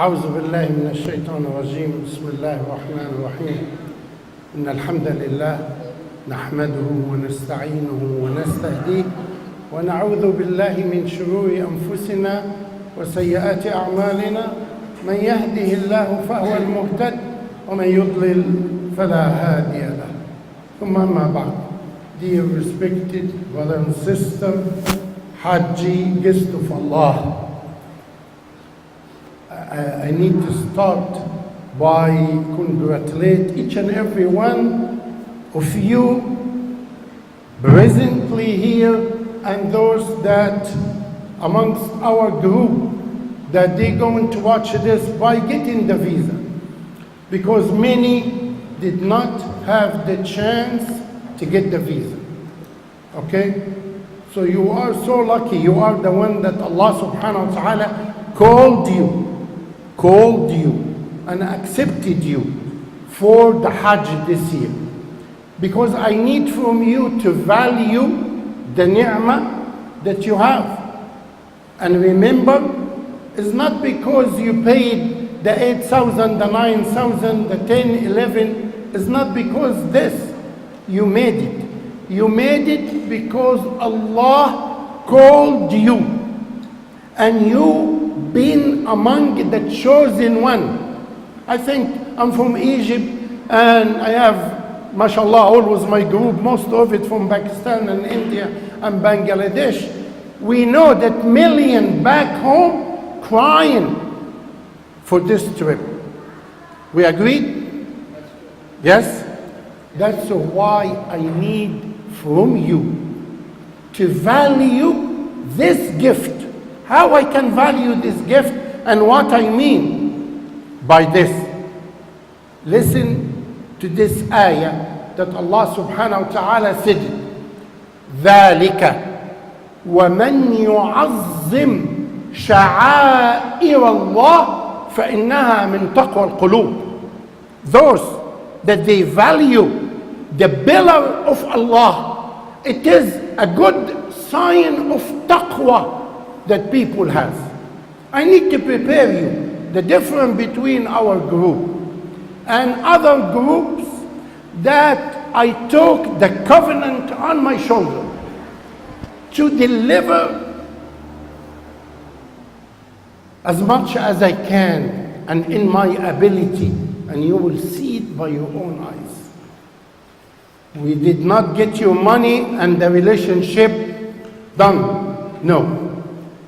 أعوذ بالله من الشيطان الرجيم. بسم الله الرحمن الرحيم. إن الحمد لله نحمده ونستعينه ونستهديه ونعوذ بالله من شرور أنفسنا وسيئات أعمالنا. من يهده الله فهو المهتد ومن يضلل فلا هادي له. ثم أما بعد. Dear respected brother and sister, Hajj, guest of Allah, I need to start by congratulate each and every one of you presently here and those that amongst our group that they're going to watch this by getting the visa, because many did not have the chance to get the visa. Okay? So you are so lucky. You are the one that Allah subhanahu wa ta'ala called you and accepted you for the Hajj this year. Because I need from you to value the ni'mah that you have. And remember, it's not because you paid the 8,000, the 9,000, the 10, 11, it's not because this you made it. You made it because Allah called you and you been among the chosen one. I think I'm from Egypt and I have, mashallah, always my group, most of it from Pakistan and India and Bangladesh. We know that millions back home crying for this trip. We agreed? Yes? That's why I need from you to value this gift. How I can value this gift and what I mean by this. Listen to this ayah that Allah subhanahu wa ta'ala said, ذَلِكَ وَمَنْ يُعَظِّمْ شَعَائِرَ اللَّهِ فَإِنَّهَا مِنْ تَقْوَى الْقُلُوبِ. Those that they value the pillar of Allah, it is a good sign of taqwa that people have. I need to prepare you the difference between our group and other groups that I took the covenant on my shoulder to deliver as much as I can and in my ability, and you will see it by your own eyes. We did not get your money and the relationship done. No.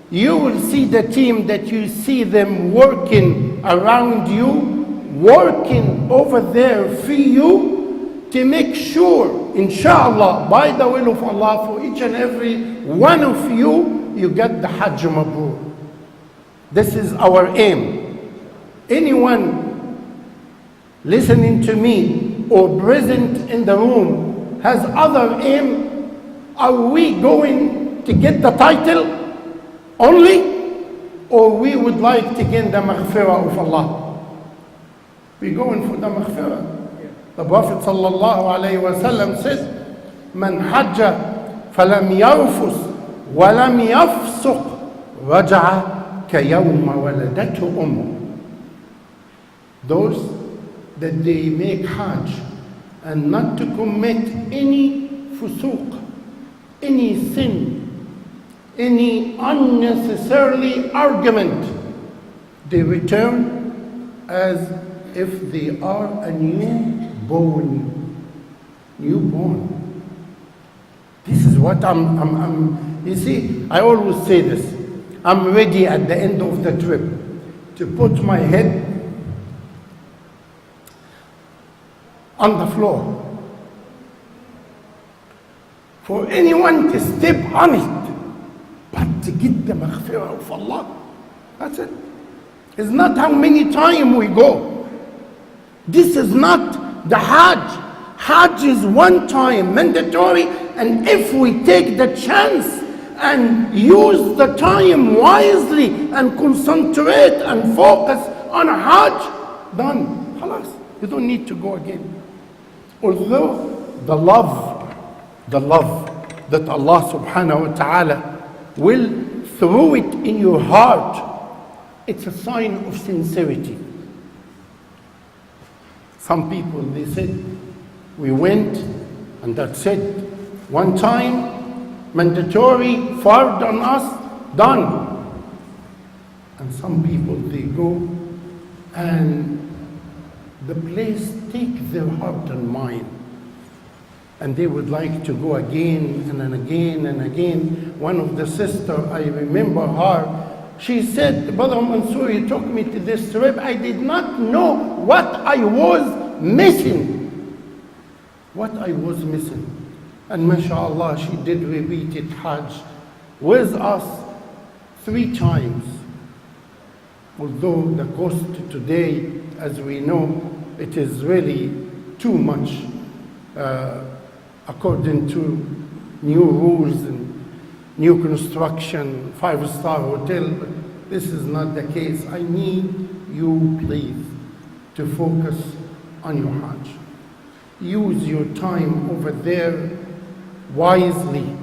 You will see the team that you see them working around you, working over there for you to make sure, inshallah, by the will of Allah, for each and every one of you, you get the Hajj Mabrur. This is our aim. Anyone listening to me or present in the room has other aim. Are we going to get the title only, or we would like to gain the maghfirah of Allah? We're going for the maghfirah. The Prophet sallallahu alayhi wa sallam said, Man hajja falam yarfus walam yafsuq raja'a kayawma waladatu ummu. Those that they make Hajj and not to commit any fusuq, any sin, any unnecessarily argument, they return as if they are a newborn. This is what you see, I always say this. I'm ready at the end of the trip to put my head on the floor for anyone to step on it, but to get the maghfirah of Allah. That's it. It's not how many times we go. This is not the Hajj. Hajj is one time mandatory, and if we take the chance and use the time wisely and concentrate and focus on Hajj, done. Khalas. You don't need to go again. Although the love that Allah subhanahu wa ta'ala will throw it in your heart It's a sign of sincerity. Some people, they said, we went and that's it. One time, mandatory, fard on us, done. And some people, they go and the place takes their heart and mind. And they would like to go again and then again and again. One of the sisters, I remember her, she said, Brother Mansour, you took me to this trip. I did not know what I was missing. What I was missing. And mashallah, she did repeat it Hajj with us 3 times. Although the cost today, as we know, it is really too much according to new rules and new construction, 5-star hotel. But this is not the case. I need you, please, to focus on your Hajj. Use your time over there wisely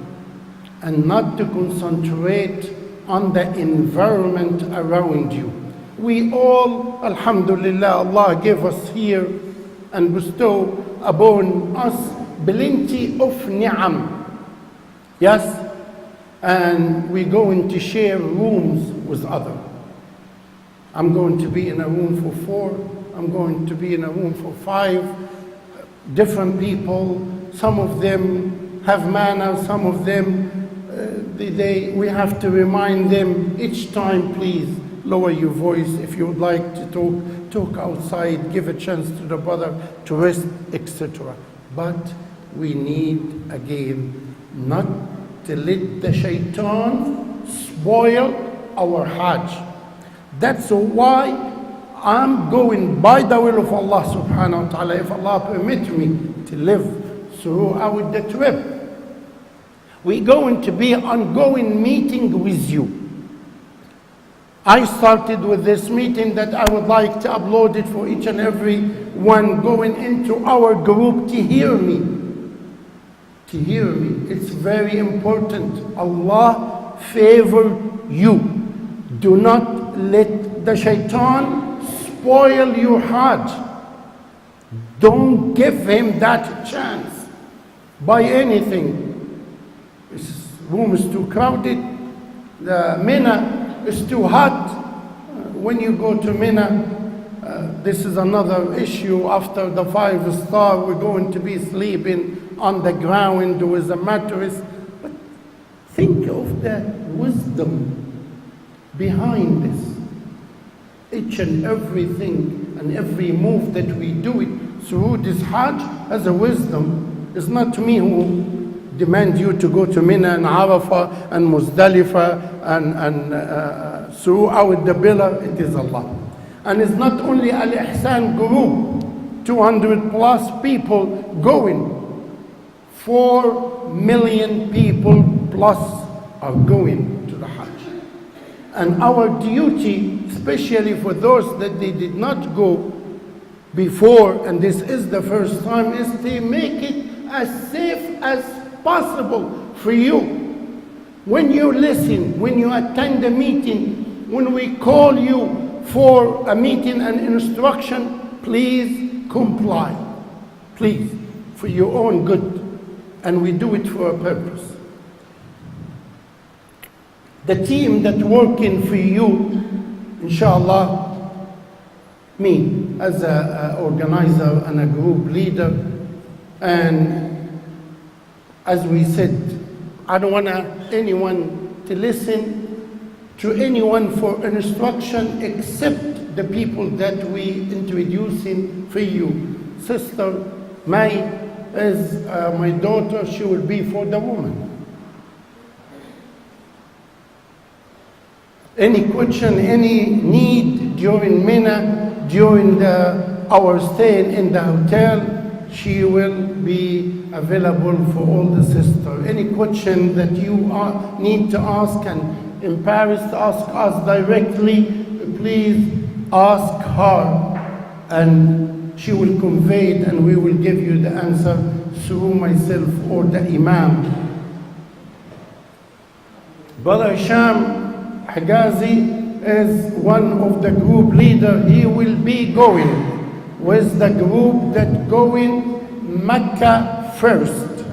and not to concentrate on the environment around you. We all, alhamdulillah, Allah gave us here and bestow upon us plenty of ni'am. Yes? And we're going to share rooms with others. I'm going to be in a room for 4. I'm going to be in a room for 5. Different people. Some of them have manners. Some of them, we have to remind them each time, please lower your voice. If you would like to talk outside, give a chance to the brother to rest, etc. But we need, again, not to let the shaitan spoil our Hajj. That's why I'm going by the will of Allah subhanahu wa ta'ala. If Allah permits me to live throughout the trip, we're going to be ongoing meeting with you. I started with this meeting that I would like to upload it for each and every one going into our group to hear me. To hear me. It's very important. Allah favor you. Do not let the shaitan spoil your Hajj. Don't give him that chance by anything. This room is too crowded. The Mina is too hot. When you go to Mina, this is another issue. After the 5-star, we're going to be sleeping on the ground with a mattress. But think of the wisdom behind this. Each and everything and every move that we do it through this Hajj has a wisdom. It's not me who demand you to go to Mina and Arafah and Muzdalifah and throughout the pillar. It is Allah. And it's not only Alehsan group, 200 plus people going. 4 million people plus are going to the Hajj. And our duty, especially for those that they did not go before, and this is the first time, is to make it as safe as possible for you. When you listen, when you attend a meeting, when we call you for a meeting and instruction, please comply. Please, for your own good. And we do it for a purpose. The team that's working for you, inshallah, me as an organizer and a group leader, and as we said, I don't want anyone to listen to anyone for instruction except the people that we introducing for you. Sister May is my daughter. She will be for the woman. Any question, any need during Mina, during our stay in the hotel, she will be available for all the sisters. Any question that you need to ask and embarrassed to ask us directly, please ask her and she will convey it and we will give you the answer through myself or the Imam. Brother Hisham Higazi is one of the group leader. He will be going with the group that going Mecca first.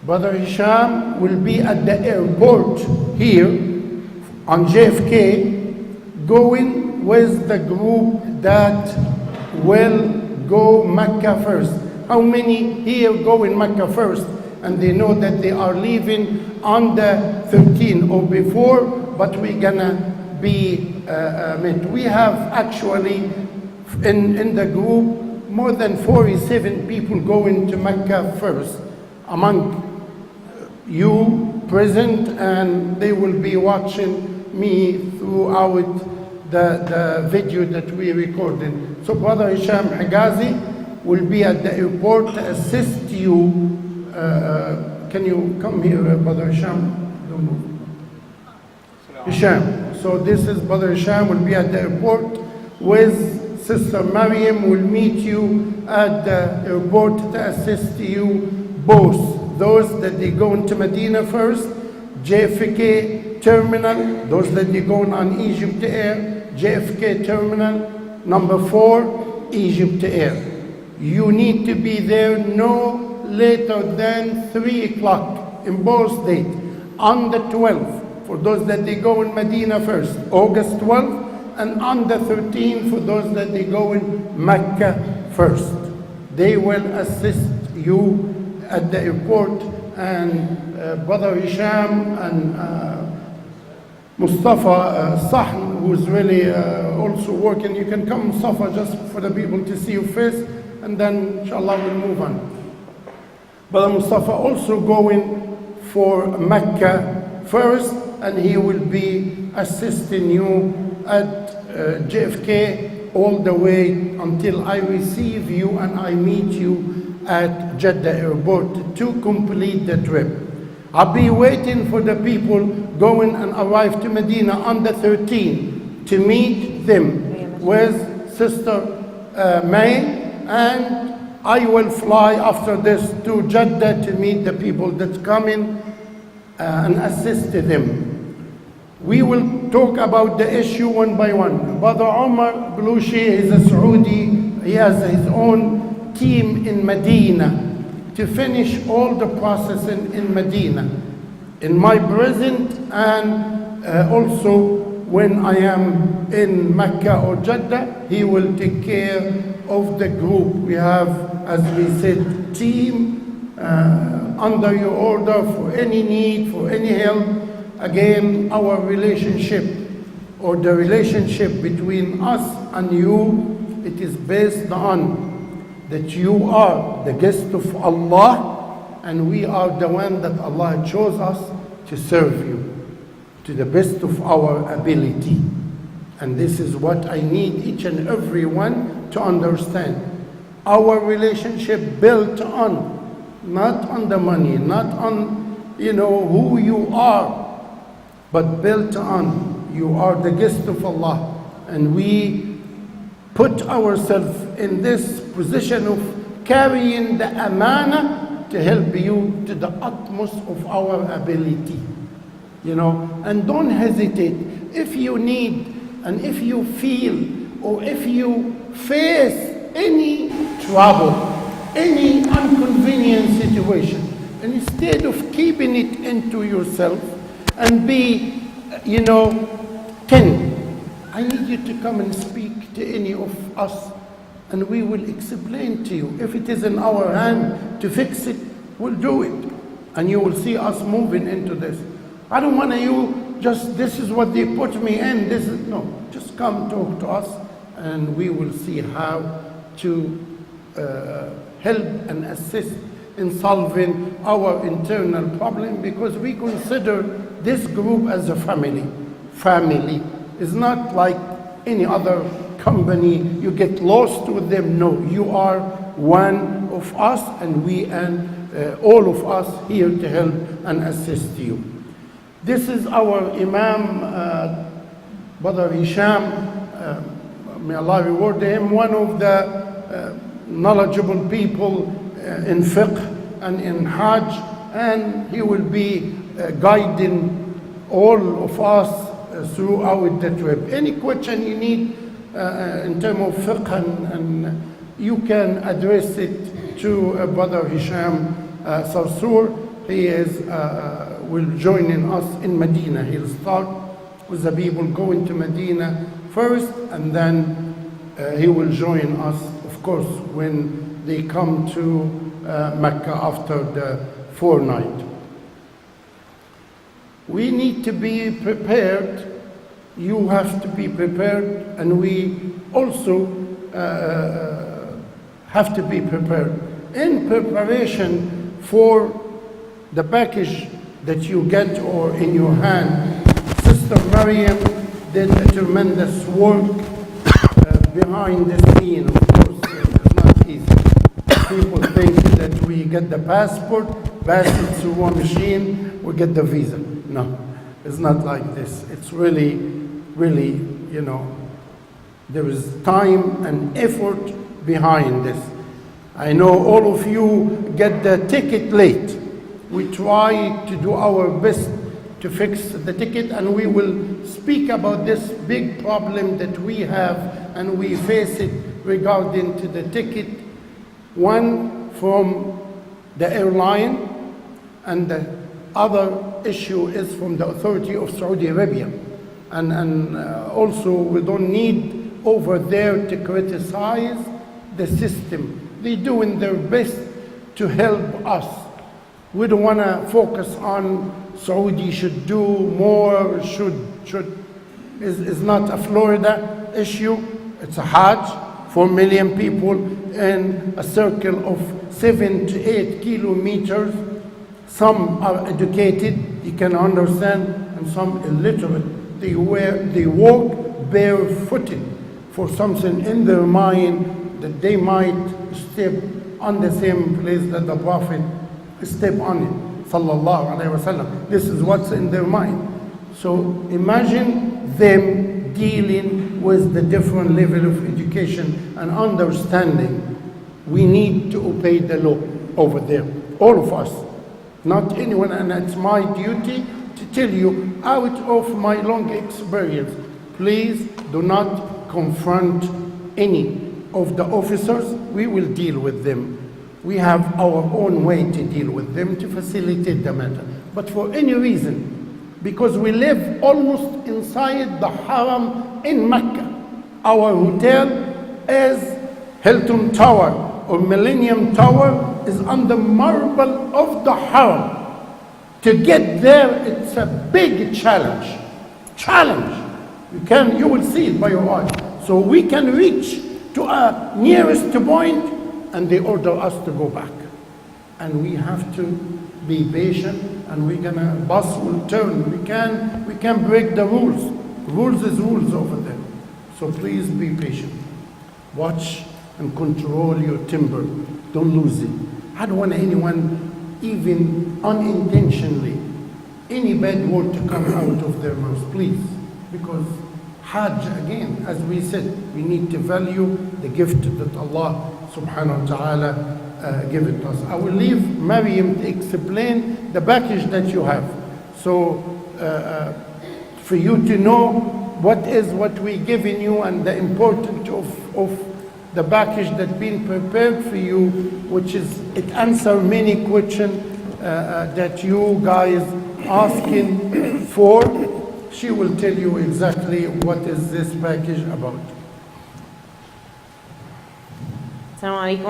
Brother Hisham will be at the airport here on JFK, going with the group that will go Mecca first. How many here go in Mecca first? And they know that they are leaving on the 13th or before, but we're gonna be we have actually in the group more than 47 people going to Mecca first among you present, and they will be watching me throughout the video that we recorded. So Brother Hisham Higazi will be at the airport to assist you. Can you come here, Brother Hisham? Don't move. Hisham. So this is Brother Hisham will be at the airport with Sister Maryam will meet you at the airport to assist you both. Those that they go into Medina first, JFK terminal, those that they going on Egypt Air, JFK terminal, number 4, Egypt Air. You need to be there no later than 3 o'clock in both dates. On the 12th, for those that they go in Medina first, August 12th, and on the 13th for those that they go in Mecca first. They will assist you at the airport, and Brother Hisham and Mustafa Sahn, who is really also working. You can come, Mustafa, just for the people to see your face, and then inshallah we'll move on. Brother Mustafa also going for Mecca first, and he will be assisting you at JFK all the way until I receive you and I meet you at Jeddah Airport to complete the trip. I'll be waiting for the people going and arrive to Medina on the 13th to meet them with Sister May, and I will fly after this to Jeddah to meet the people that's coming and assist them. We will talk about the issue one by one. Brother Omar Belushi is a Saudi. He has his own team in Medina to finish all the process in Medina. In my present and also when I am in Mecca or Jeddah, he will take care of the group. We have, as we said, team under your order for any need, for any help. Again, our relationship or the relationship between us and you, it is based on that you are the guest of Allah and we are the one that Allah chose us to serve you to the best of our ability. And this is what I need each and every one to understand. Our relationship built on, not on the money, not on, who you are, but built on, you are the guest of Allah. And we put ourselves in this position of carrying the amana to help you to the utmost of our ability. And don't hesitate. If you need, and if you feel, or if you face any trouble, any inconvenient situation, and instead of keeping it into yourself and be, I need you to come and speak to any of us, and we will explain to you. If it is in our hand to fix it, we'll do it. And you will see us moving into this. I don't want you just, this is what they put me in, no. Just come talk to us, and we will see how to help and assist in solving our internal problem, because we consider this group as a family. Family is not like any other company. You get lost with them. No, you are one of us, and we and all of us here to help and assist you. This is our Imam, Brother Hisham. May Allah reward him. One of the knowledgeable people in fiqh and in Hajj, and he will be guiding all of us throughout the trip. Any question you need in terms of fiqh, and you can address it to Brother Hisham Sarsour. He will join in us in Medina. He'll start with the people going to Medina first, and then he will join us, of course, when they come to Mecca after the 4 night. We need to be prepared. You have to be prepared, and we also have to be prepared. In preparation for the package that you get or in your hand, Sister Maryam did a tremendous work behind the scene. Of course, it's not easy. People think that we get the passport, pass it through a machine, we get the visa. No, it's not like this. It's really, you know, there is time and effort behind this. I know all of you get the ticket late. We try to do our best to fix the ticket, and we will speak about this big problem that we have and we face it regarding to the ticket. One from the airline, and the other issue is from the authority of Saudi Arabia. And also we don't need over there to criticize the system. They're doing their best to help us. We don't want to focus on Saudi should do more, is not a Florida issue. It's a Hajj, 4 million people in a circle of 7 to 8 kilometers. Some are educated, you can understand, and some illiterate. They walk barefooted for something in their mind that they might step on the same place that the Prophet stepped on it, sallallahu alaihi wasallam. This is what's in their mind. So imagine them dealing with the different level of education and understanding. We need to obey the law over there, all of us, not anyone. And it's my duty to tell you, out of my long experience, please do not confront any of the officers. We will deal with them. We have our own way to deal with them to facilitate the matter. But for any reason, because we live almost inside the Haram in Mecca, our hotel is Hilton Tower or Millennium Tower is on the marble of the Haram. To get there, it's a big challenge. You will see it by your eyes. So we can reach to a nearest point, and they order us to go back. And we have to be patient, and bus will turn. We can break the rules. Rules is rules over there. So please be patient. Watch and control your temper. Don't lose it. I don't want anyone, even unintentionally, any bad word to come out of their mouths, please. Because Hajj, again, as we said, we need to value the gift that Allah subhanahu wa ta'ala give it to us. I will leave Maryam to explain the package that you have. So for you to know what we're giving you and the importance of the package that's been prepared for you, which is, it answers many questions that you guys asking for. She will tell you exactly what is this package about. Assalamu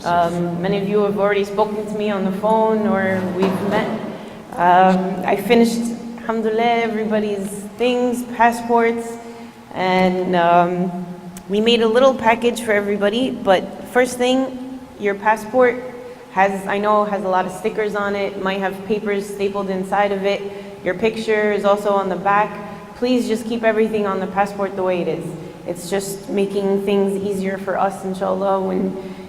alaikum. Many of you have already spoken to me on the phone or we've met. I finished, alhamdulillah, everybody's things, passports, and we made a little package for everybody. But first thing, your passport I know has a lot of stickers on it, might have papers stapled inside of it. Your picture is also on the back. Please just keep everything on the passport the way it is. It's just making things easier for us, inshallah,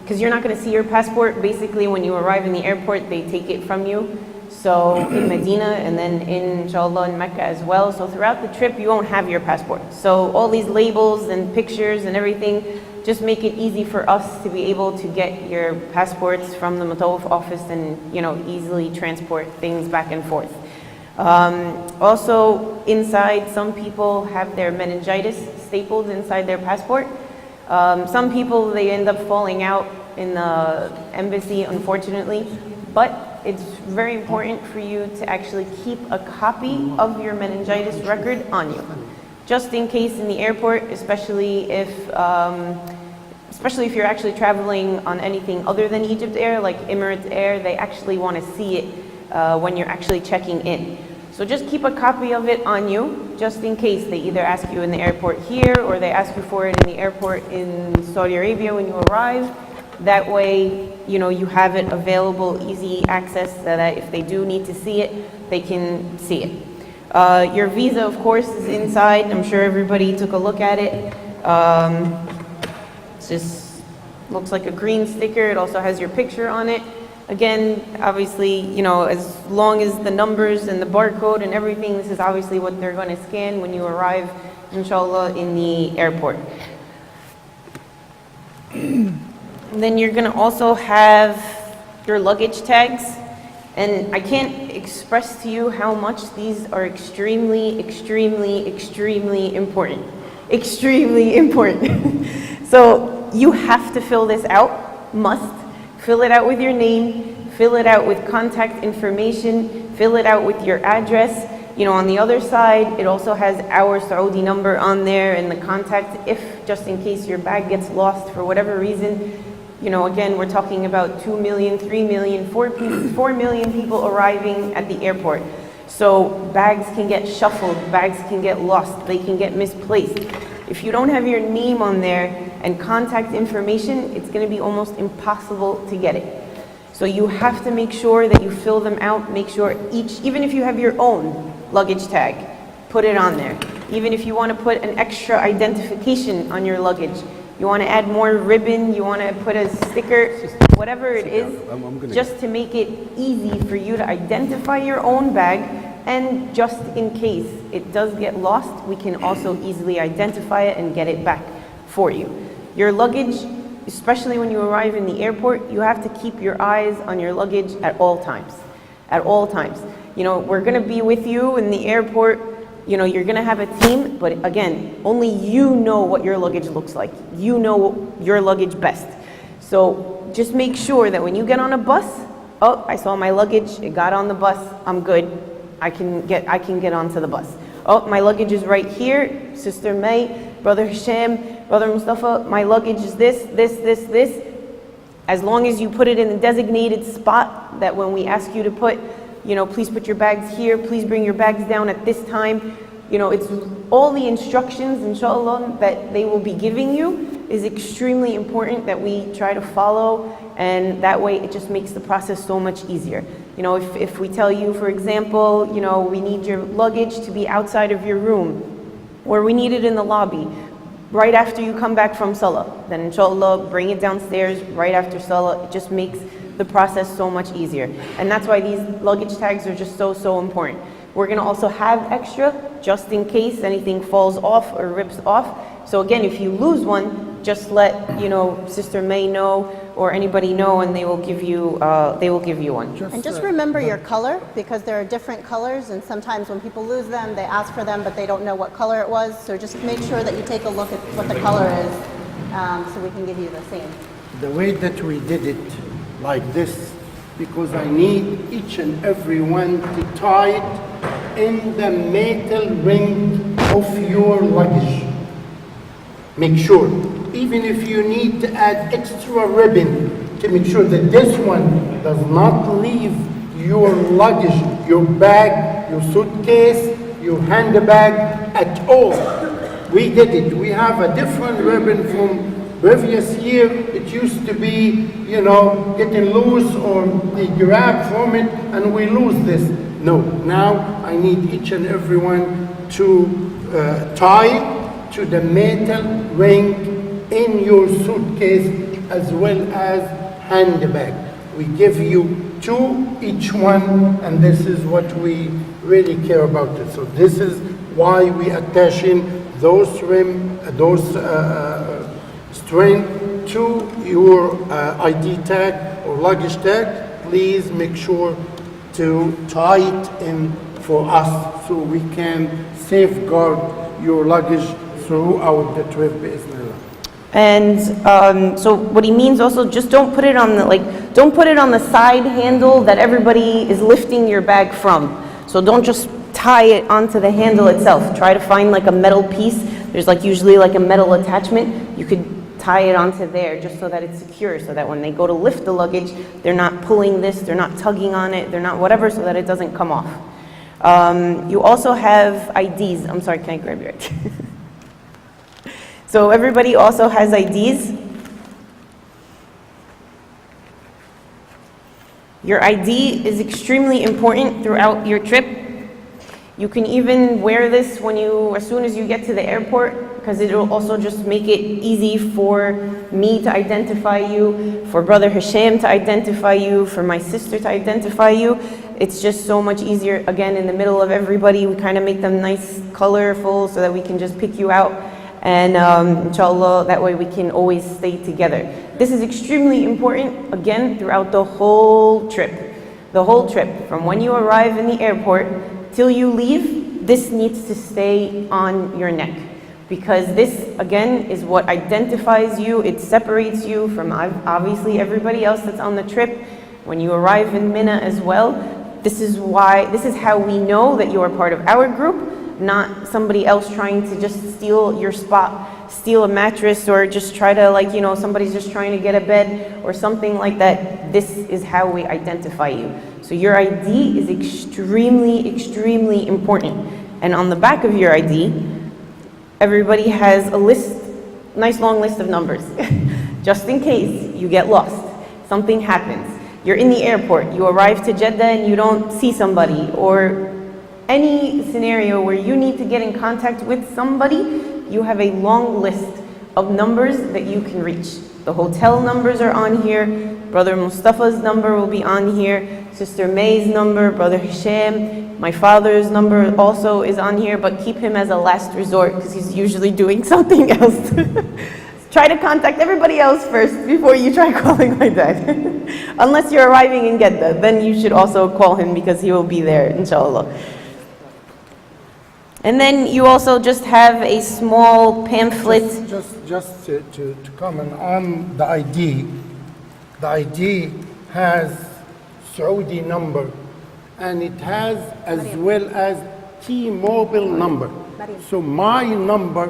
because you're not going to see your passport. Basically, when you arrive in the airport, they take it from you. So in Medina, and then inshallah in Mecca as well. So throughout the trip, you won't have your passport. So all these labels and pictures and everything, just make it easy for us to be able to get your passports from the Matawaf office and easily transport things back and forth. Also, inside, some people have their meningitis stapled inside their passport. Some people, they end up falling out in the embassy, unfortunately, but it's very important for you to actually keep a copy of your meningitis record on you, just in case in the airport, especially if you're actually traveling on anything other than Egypt Air, like Emirates Air, they actually want to see it when you're actually checking in. So just keep a copy of it on you, just in case they either ask you in the airport here or they ask you for it in the airport in Saudi Arabia when you arrive. That way, you know, you have it available, easy access, so that if they do need to see it, they can see it. Your visa, of course, is inside. I'm sure everybody took a look at it. It just looks like a green sticker. It also has your picture on it. Again, obviously, you know, as long as the numbers and the barcode and everything, this is obviously what they're going to scan when you arrive, inshallah, in the airport. Then you're going to also have your luggage tags. And I can't express to you how much these are extremely, extremely, extremely important. Extremely important. So you have to fill this out, must. Fill it out with your name, fill it out with contact information, fill it out with your address. You know, on the other side, it also has our Saudi number on there and the contact if, just in case your bag gets lost for whatever reason. You know, again, we're talking about 2 million, 3 million, 4 million people arriving at the airport. So bags can get shuffled, bags can get lost, they can get misplaced. If you don't have your name on there and contact information, it's going to be almost impossible to get it. So you have to make sure that you fill them out, make sure even if you have your own luggage tag, put it on there. Even if you want to put an extra identification on your luggage, you want to add more ribbon, you want to put a sticker, whatever it is, just to make it easy for you to identify your own bag. And just in case it does get lost, we can also easily identify it and get it back for you. Your luggage, especially when you arrive in the airport, you have to keep your eyes on your luggage at all times. At all times. You know, we're going to be with you in the airport. You know, you're going to have a team, but again, only you know what your luggage looks like. You know your luggage best. So just make sure that when you get on a bus, oh, I saw my luggage, it got on the bus, I'm good. I can get onto the bus. Oh, my luggage is right here. Sister May, Brother Hisham, Brother Mustafa, my luggage is this. As long as you put it in the designated spot that when we ask you to put, you know, please put your bags here, please bring your bags down at this time. You know, it's all the instructions, inshallah, that they will be giving you is extremely important that we try to follow, and that way it just makes the process so much easier. You know, if we tell you, for example, you know, we need your luggage to be outside of your room, or we need it in the lobby, right after you come back from Salah, then inshallah, bring it downstairs right after Salah. It just makes the process so much easier. And that's why these luggage tags are just so important. We're going to also have extra just in case anything falls off or rips off. So again, if you lose one, just let, you know, Sister May know or anybody know, and they will give you one. And just remember your color, because there are different colors, and sometimes when people lose them, they ask for them, but they don't know what color it was. So just make sure that you take a look at what the color is, so we can give you the same. The way that we did it like this, because I need each and every one to tie it in the metal ring of your luggage. Make sure, even if you need to add extra ribbon to make sure that this one does not leave your luggage, your bag, your suitcase, your handbag at all. We did it. We have a different ribbon from previous year. It used to be, you know, getting loose, or they grab from it and we lose this. No, now I need each and every one to tie to the metal ring in your suitcase as well as handbag. We give you 2 each one, and this is what we really care about it. So this is why we attach in those string to your ID tag or luggage tag. Please make sure to tie it in for us so we can safeguard your luggage throughout the trip, bi'Iznillah. And so what he means also, just don't put it on the side handle that everybody is lifting your bag from. So don't just tie it onto the handle itself. Try to find like a metal piece. There's like usually like a metal attachment. You could tie it onto there just so that it's secure, so that when they go to lift the luggage, they're not pulling this, they're not tugging on it, they're not whatever, so that it doesn't come off. You also have IDs. I'm sorry, can I grab your ID? So everybody also has IDs. Your ID is extremely important throughout your trip. You can even wear this as soon as you get to the airport, because it will also just make it easy for me to identify you, for Brother Hisham to identify you, for my sister to identify you. It's just so much easier, again, in the middle of everybody. We kind of make them nice, colorful, so that we can just pick you out. And inshallah, that way we can always stay together. This is extremely important, again, throughout the whole trip. The whole trip, from when you arrive in the airport till you leave, this needs to stay on your neck. Because this, again, is what identifies you. It separates you from obviously everybody else that's on the trip. When you arrive in Mina as well, this is how we know that you are part of our group, not somebody else trying to just steal your spot, steal a mattress, or just try to somebody's just trying to get a bed or something like that. This is how we identify you. So your ID is extremely, extremely important. And on the back of your ID, everybody has a list, nice long list of numbers, just in case you get lost, something happens. You're in the airport, you arrive to Jeddah and you don't see somebody, or any scenario where you need to get in contact with somebody, you have a long list of numbers that you can reach. The hotel numbers are on here, Brother Mustafa's number will be on here, Sister May's number, Brother Hisham, my father's number also is on here, but keep him as a last resort because he's usually doing something else. Try to contact everybody else first before you try calling my dad. Unless you're arriving in Jeddah, then you should also call him because he will be there, inshallah. And then you also just have a small pamphlet. Just to comment on the ID. The ID has Saudi number, and it has as well as T-Mobile number. So my number,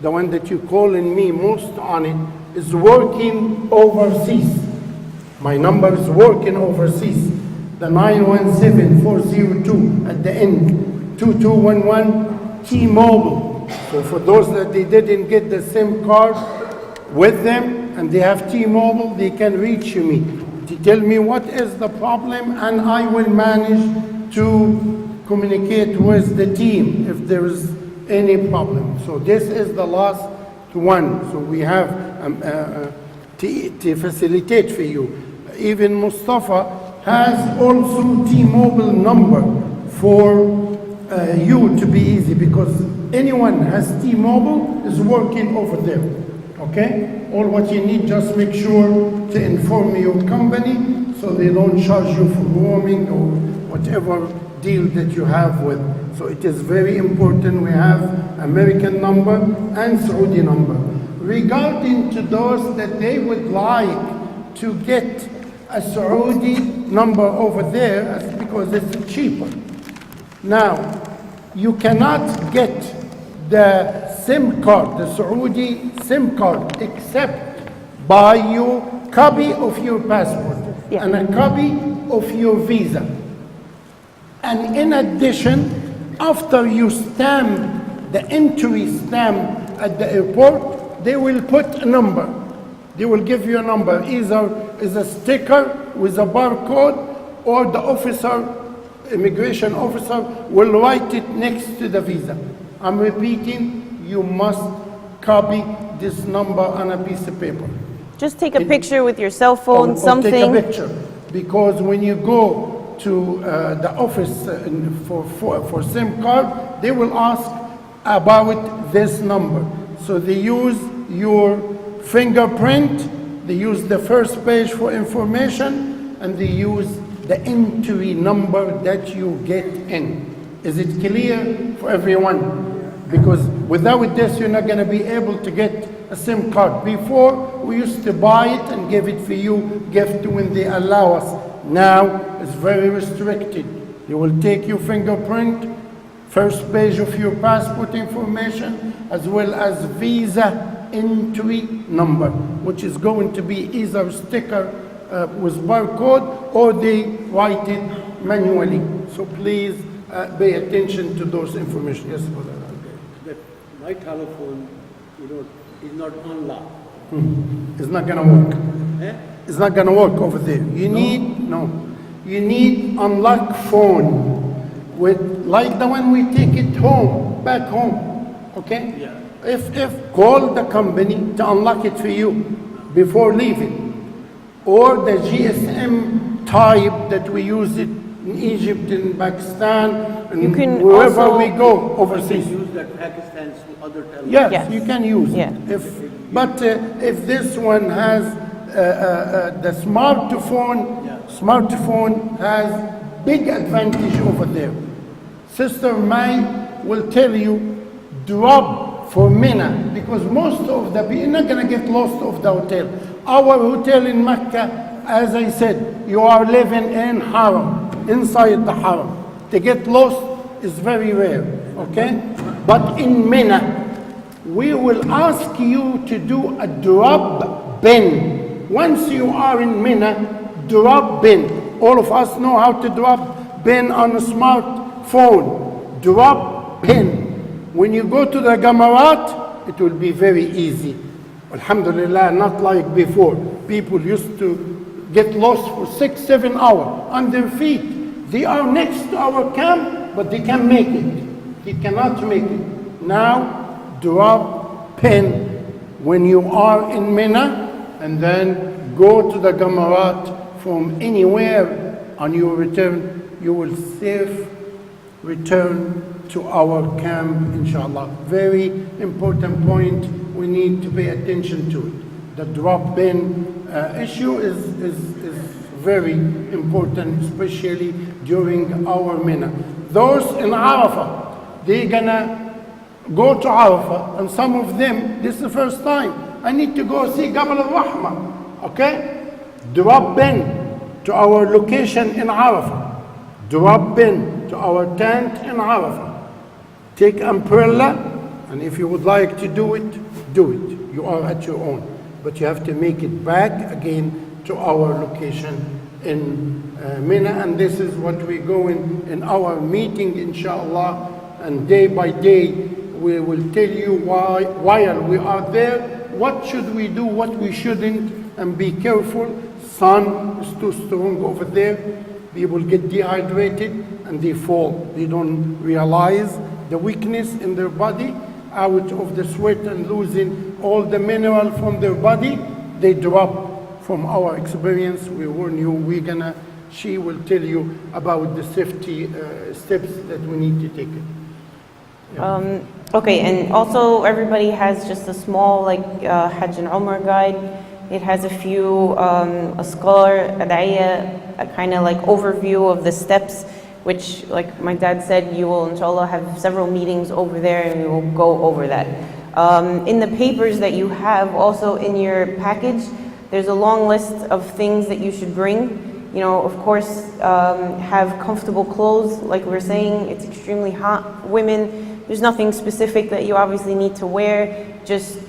the one that you're calling me most on it, is working overseas. My number is working overseas. The 917402 at the end, 2211 T-Mobile. So for those that they didn't get the SIM card with them and they have T-Mobile, they can reach me to tell me what is the problem, and I will manage to communicate with the team if there is any problem. So this is the last one. So we have to facilitate for you. Even Mustafa has also T-Mobile number for you to be easy, because anyone has T-Mobile is working over there. Okay? All what you need, just make sure to inform your company so they don't charge you for roaming or whatever deal that you have with. So it is very important we have American number and Saudi number. Regarding to those that they would like to get a Saudi number over there, because it's cheaper. Now, you cannot get the SIM card, the Saudi SIM card, except by your copy of your passport and a copy of your visa. And in addition, after you stamp the entry stamp at the airport, they will put a number. They will give you a number, either is a sticker with a barcode, or the officer, immigration officer, will write it next to the visa. I'm repeating, you must copy this number on a piece of paper. Just take a picture with your cell phone, something. Take a picture, because when you go to the office for SIM card, they will ask about this number. So they use your fingerprint, they use the first page for information, and they use the entry number that you get in. Is it clear for everyone? Because without this, you're not going to be able to get a SIM card. Before, we used to buy it and give it for you, gift when they allow us. Now, it's very restricted. You will take your fingerprint, first page of your passport information, as well as visa entry number, which is going to be either a sticker with barcode or they write it manually. So please pay attention to those information. Yes, brother. That my telephone, is not unlocked. It's not gonna work. Eh? It's not gonna work over there. You need unlock phone with like the one we take it home, back home. Okay? Yeah. If call the company to unlock it for you before leaving, or the GSM type that we use it in Egypt, in Pakistan, and You can wherever also- we go I overseas. can use that Pakistan's other telephone. Yes, Yes. you can use Yeah. it. But if this one has the smartphone has big advantage over there. Sister May will tell you, drop for Mina, because most of the people, you're not going to get lost of the hotel. Our hotel in Mecca, as I said, you are living in Haram, inside the Haram. To get lost is very rare, okay? But in Mina, we will ask you to do a drop bin. Once you are in Mina, drop bin. All of us know how to drop bin on a smartphone. Drop pin. When you go to the Gamarat, it will be very easy. Alhamdulillah, not like before. People used to get lost for 6-7 hours on their feet. They are next to our camp, but they can't make it. They cannot make it. Now, drop pin when you are in Mina, and then go to the Gamarat from anywhere on your return. You will safe return to our camp, inshallah. Very important point. We need to pay attention to it. The drop bin issue is very important, especially during our Mina. Those in Arafah, they're gonna go to Arafah, and some of them, this is the first time, I need to go see Jabal al-Rahma, okay? Drop bin to our location in Arafah. Drop bin to our tent in Arafah. Take umbrella, and if you would like to do it, do it. You are at your own. But you have to make it back again to our location in Mina, and this is what we're going in our meeting, inshallah, and day by day we will tell you why, while we are there, what should we do, what we shouldn't, and be careful. Sun is too strong over there. People get dehydrated and they fall. They don't realize the weakness in their body, out of the sweat and losing all the mineral from their body, they drop. From our experience, we warn you, she will tell you about the safety steps that we need to take. Okay, and also everybody has just a small Hajj and Umrah guide. It has a few askar, ad'iyah, a kind of overview of the steps, which, like my dad said, you will inshallah have several meetings over there and we will go over that. In the papers that you have also in your package, there's a long list of things that you should bring. Of course, have comfortable clothes. Like we're saying, it's extremely hot. Women, there's nothing specific that you obviously need to wear. Just,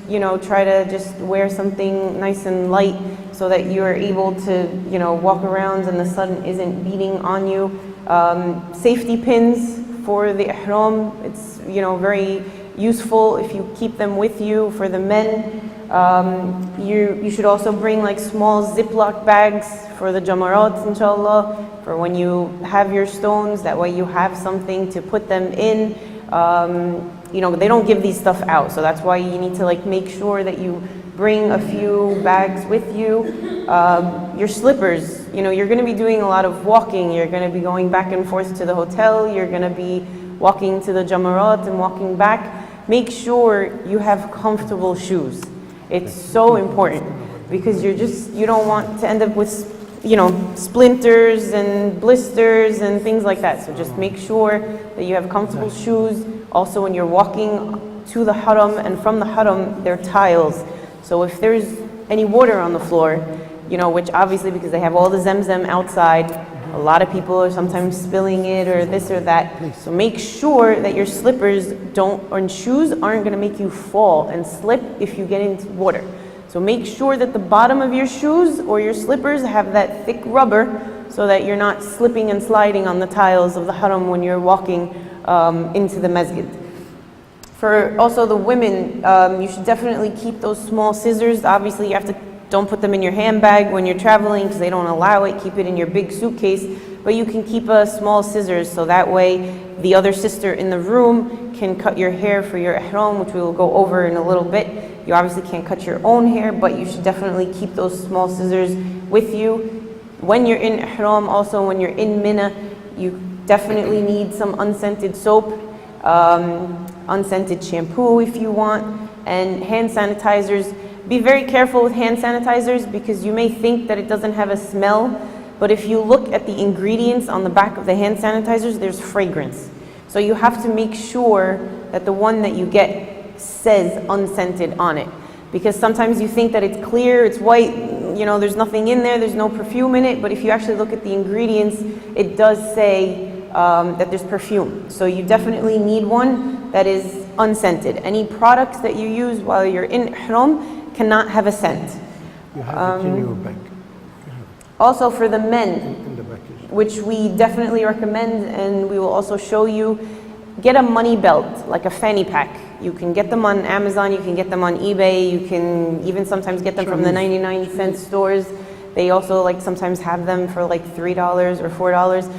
try to just wear something nice and light so that you're able to, walk around and the sun isn't beating on you. Safety pins for the ihram. It's, very useful if you keep them with you. For the men, you should also bring small Ziploc bags for the jamarat, inshallah, for when you have your stones. That way you have something to put them in. They don't give these stuff out, so that's why you need to make sure that you bring a few bags with you. Your slippers, you're going to be doing a lot of walking. You're going to be going back and forth to the hotel. You're going to be walking to the jamarat and walking back. Make sure you have comfortable shoes. It's so important because you don't want to end up with splinters and blisters and things like that. So just make sure that you have comfortable shoes. Also, when you're walking to the haram and from the haram, they're tiles. So if there's any water on the floor, which obviously because they have all the Zemzem outside, a lot of people are sometimes spilling it or this or that. So make sure that your slippers and shoes aren't going to make you fall and slip if you get into water. So make sure that the bottom of your shoes or your slippers have that thick rubber so that you're not slipping and sliding on the tiles of the haram when you're walking into the masjid. For also the women, you should definitely keep those small scissors. Obviously, don't put them in your handbag when you're traveling because they don't allow it. Keep it in your big suitcase. But you can keep a small scissors so that way the other sister in the room can cut your hair for your ihram, which we will go over in a little bit. You obviously can't cut your own hair, but you should definitely keep those small scissors with you. When you're in ihram, also when you're in Mina, you definitely need some unscented soap, unscented shampoo if you want, and hand sanitizers. Be very careful with hand sanitizers because you may think that it doesn't have a smell, but if you look at the ingredients on the back of the hand sanitizers, there's fragrance. So you have to make sure that the one that you get says unscented on it, because sometimes you think that it's clear, it's white, there's nothing in there, there's no perfume in it, but if you actually look at the ingredients, it does say that there's perfume. So you definitely need one that is unscented. Any products that you use while you're in ihram cannot have a scent. You have it in your bag. Also for the men, In the package. which we definitely recommend, and we will also show you, get a money belt, like a fanny pack. You can get them on Amazon, you can get them on eBay, you can even sometimes get them from the 99-cent stores. They also sometimes have them for $3 or $4,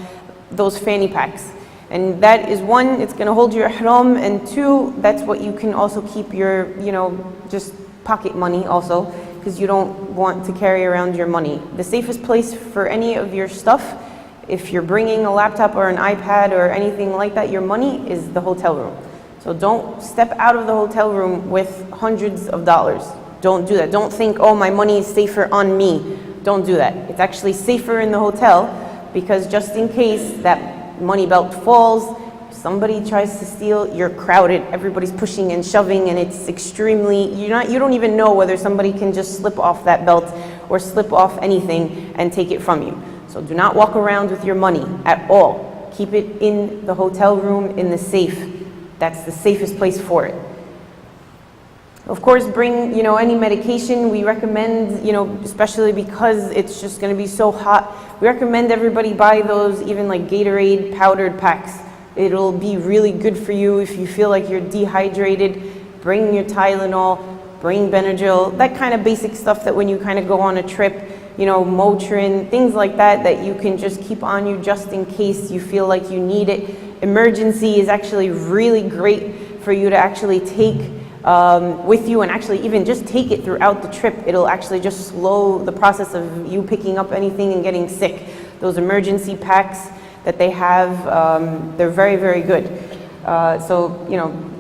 those fanny packs. And that is one, it's gonna hold your ihram, and two, that's what you can also keep your, just pocket money also, because you don't want to carry around your money. The safest place for any of your stuff, if you're bringing a laptop or an iPad or anything like that, your money is the hotel room. So don't step out of the hotel room with hundreds of dollars. Don't do that. Don't think, oh, my money is safer on me. Don't do that. It's actually safer in the hotel because just in case that money belt falls, somebody tries to steal, you're crowded, everybody's pushing and shoving, and it's extremely, you don't even know whether somebody can just slip off that belt or slip off anything and take it from you. So do not walk around with your money at all. Keep it in the hotel room, in the safe. That's the safest place for it. Of course, bring, any medication. We recommend, especially because it's just going to be so hot, we recommend everybody buy those, even like Gatorade powdered packs. It'll be really good for you if you feel like you're dehydrated. Bring your Tylenol, bring Benadryl, that kind of basic stuff that when you kind of go on a trip, Motrin, things like that, that you can just keep on you just in case you feel like you need it. Emergency is actually really great for you to actually take with you, and actually even just take it throughout the trip. It'll actually just slow the process of you picking up anything and getting sick. Those emergency packs that they have, they're very, very good. So,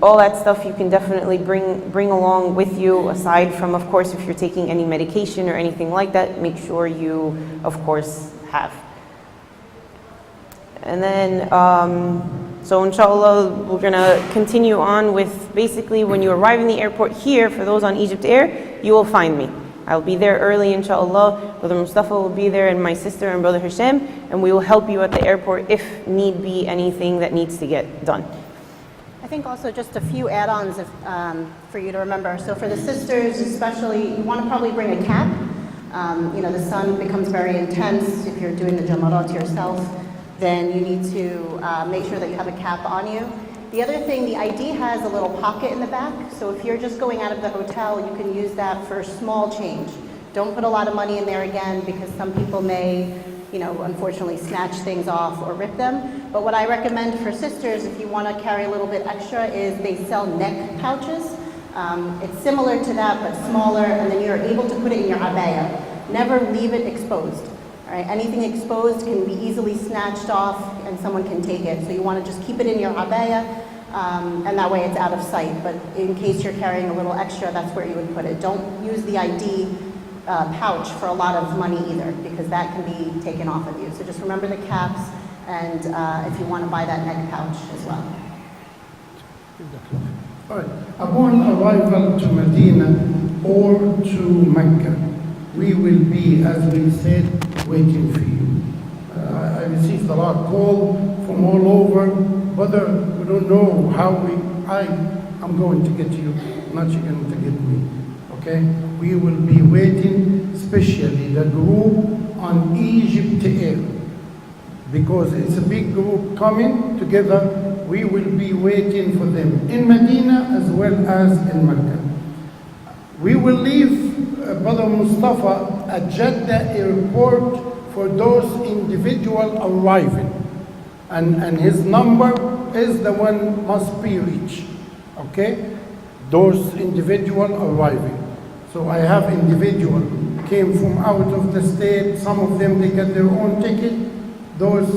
all that stuff you can definitely bring along with you, aside from, of course, if you're taking any medication or anything like that, make sure you, of course, have. And then, so inshallah, we're gonna continue on with basically when you arrive in the airport here, for those on Egypt Air, you will find me. I'll be there early, inshallah. Brother Mustafa will be there, and my sister and Brother Hisham, and we will help you at the airport if need be anything that needs to get done. I think also just a few add-ons for you to remember. So for the sisters especially, you want to probably bring a cap. The sun becomes very intense if you're doing the jamarat yourself. Then you need to make sure that you have a cap on you. The other thing, the ID has a little pocket in the back, so if you're just going out of the hotel, you can use that for small change. Don't put a lot of money in there again, because some people may, unfortunately snatch things off or rip them. But what I recommend for sisters, if you want to carry a little bit extra, is they sell neck pouches. It's similar to that, but smaller, and then you're able to put it in your abaya. Never leave it exposed. All right, anything exposed can be easily snatched off and someone can take it. So you want to just keep it in your abaya, and that way it's out of sight. But in case you're carrying a little extra, that's where you would put it. Don't use the ID pouch for a lot of money either, because that can be taken off of you. So just remember the caps, and if you want to buy that neck pouch as well. All right. Upon arrival to Medina or to Mecca, we will be, as we said, waiting for you. I received a lot of call from all over. Brother, we don't know how I'm going to get you, not you going to get me. Okay? We will be waiting, especially the group on Egypt Air, because it's a big group coming together. We will be waiting for them in Medina as well as in Mecca. We will leave Brother Mustafa at Jeddah airport for those individual arriving. And his number is the one must be reached. Okay? Those individual arriving. So I have individual came from out of the state. Some of them, they get their own ticket. Those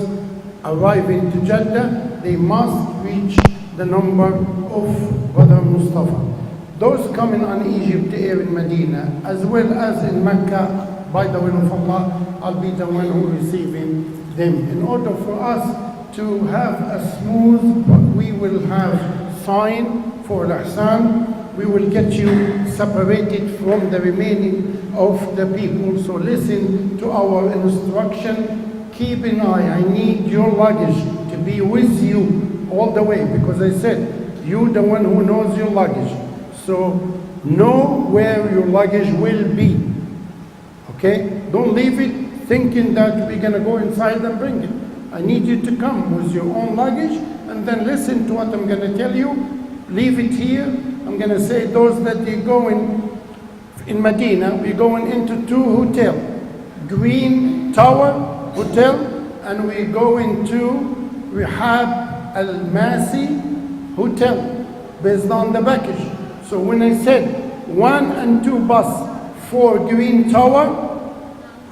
arriving to Jeddah, they must reach the number of Brother Mustafa. Those coming on Egypt Air in Medina, as well as in Mecca, by the will of Allah, I'll be the one who receiving them. In order for us to have a smooth, we will have sign for Alehsan. We will get you separated from the remaining of the people. So listen to our instruction. Keep an eye. I need your luggage to be with you all the way, because I said, you the one who knows your luggage. So know where your luggage will be. Okay? Don't leave it thinking that we're going to go inside and bring it. I need you to come with your own luggage and then listen to what I'm going to tell you. Leave it here. I'm going to say those that are going in Medina, we're going into 2 hotels. Green Tower Hotel, and we're going to Rehab Al-Masi Hotel based on the package. So when I said 1 and 2 bus for Green Tower,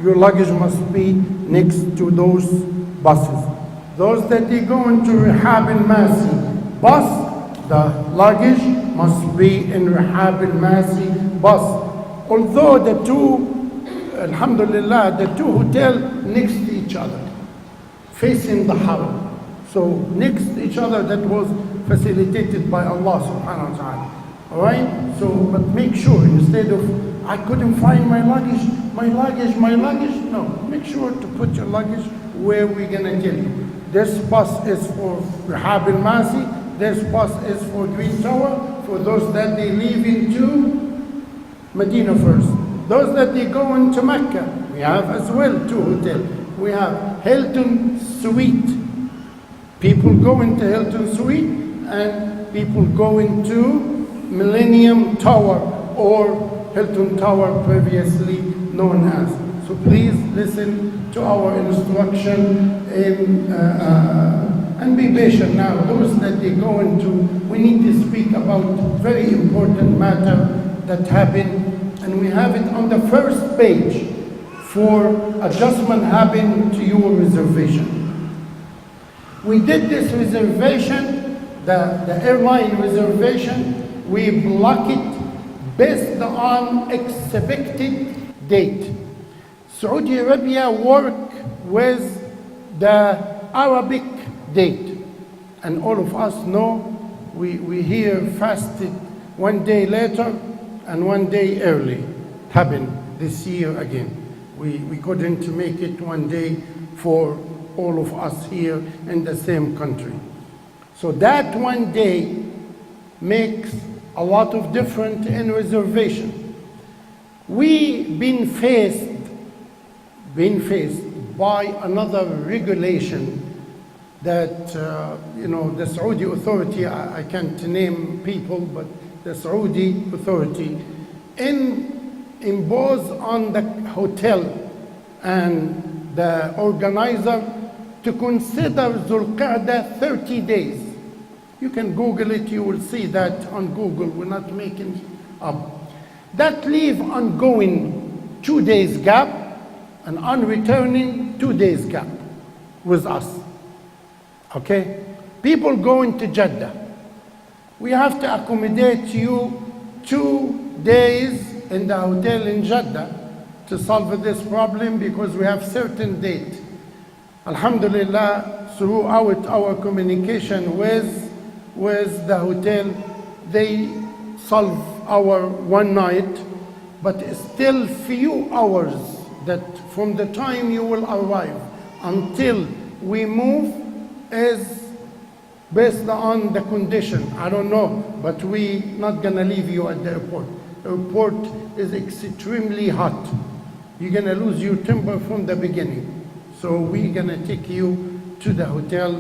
your luggage must be next to those buses. Those that are going to Rehab Al-Masi bus, the luggage must be in Rehab Al-Masi bus. Although the two, alhamdulillah, the 2 hotels next to each other, facing the Haram. So next to each other, that was facilitated by Allah subhanahu wa ta'ala. Alright? So, but make sure, instead of, I couldn't find my luggage, no. Make sure to put your luggage where we're gonna tell you. This bus is for Rehab Al-Masi, this bus is for Green Tower, for those that they leave into Medina first. Those that they go into Mecca, we have as well 2 hotels. We have Hilton Suite. People go into Hilton Suite, and people go into Millennium Tower, or Hilton Tower previously known as. So please listen to our instruction and be patient now. Those that they go into, we need to speak about very important matter that happened, and we have it on the first page for adjustment happened to your reservation. We did this reservation, the airline reservation, we block it based on expected date. Saudi Arabia work with the Arabic date. And all of us know we here fasted 1 day later and 1 day early. It happened this year again. We couldn't make it 1 day for all of us here in the same country. So that 1 day makes a lot of difference in reservation. We've been faced by another regulation that, the Saudi authority, I can't name people, but the Saudi authority impose on the hotel and the organizer to consider Dhul Qa'dah 30 days. You can Google it, you will see that on Google, we're not making up. That leave ongoing 2 days gap, and on returning 2 days gap with us. Okay? People going to Jeddah. We have to accommodate you 2 days in the hotel in Jeddah, to solve this problem because we have certain date. Alhamdulillah, throughout our communication with the hotel, they solve our one night, but still few hours that from the time you will arrive until we move is based on the condition. I don't know, but we not gonna leave you at the airport. Airport is extremely hot. You're gonna lose your temper from the beginning. So we're gonna take you to the hotel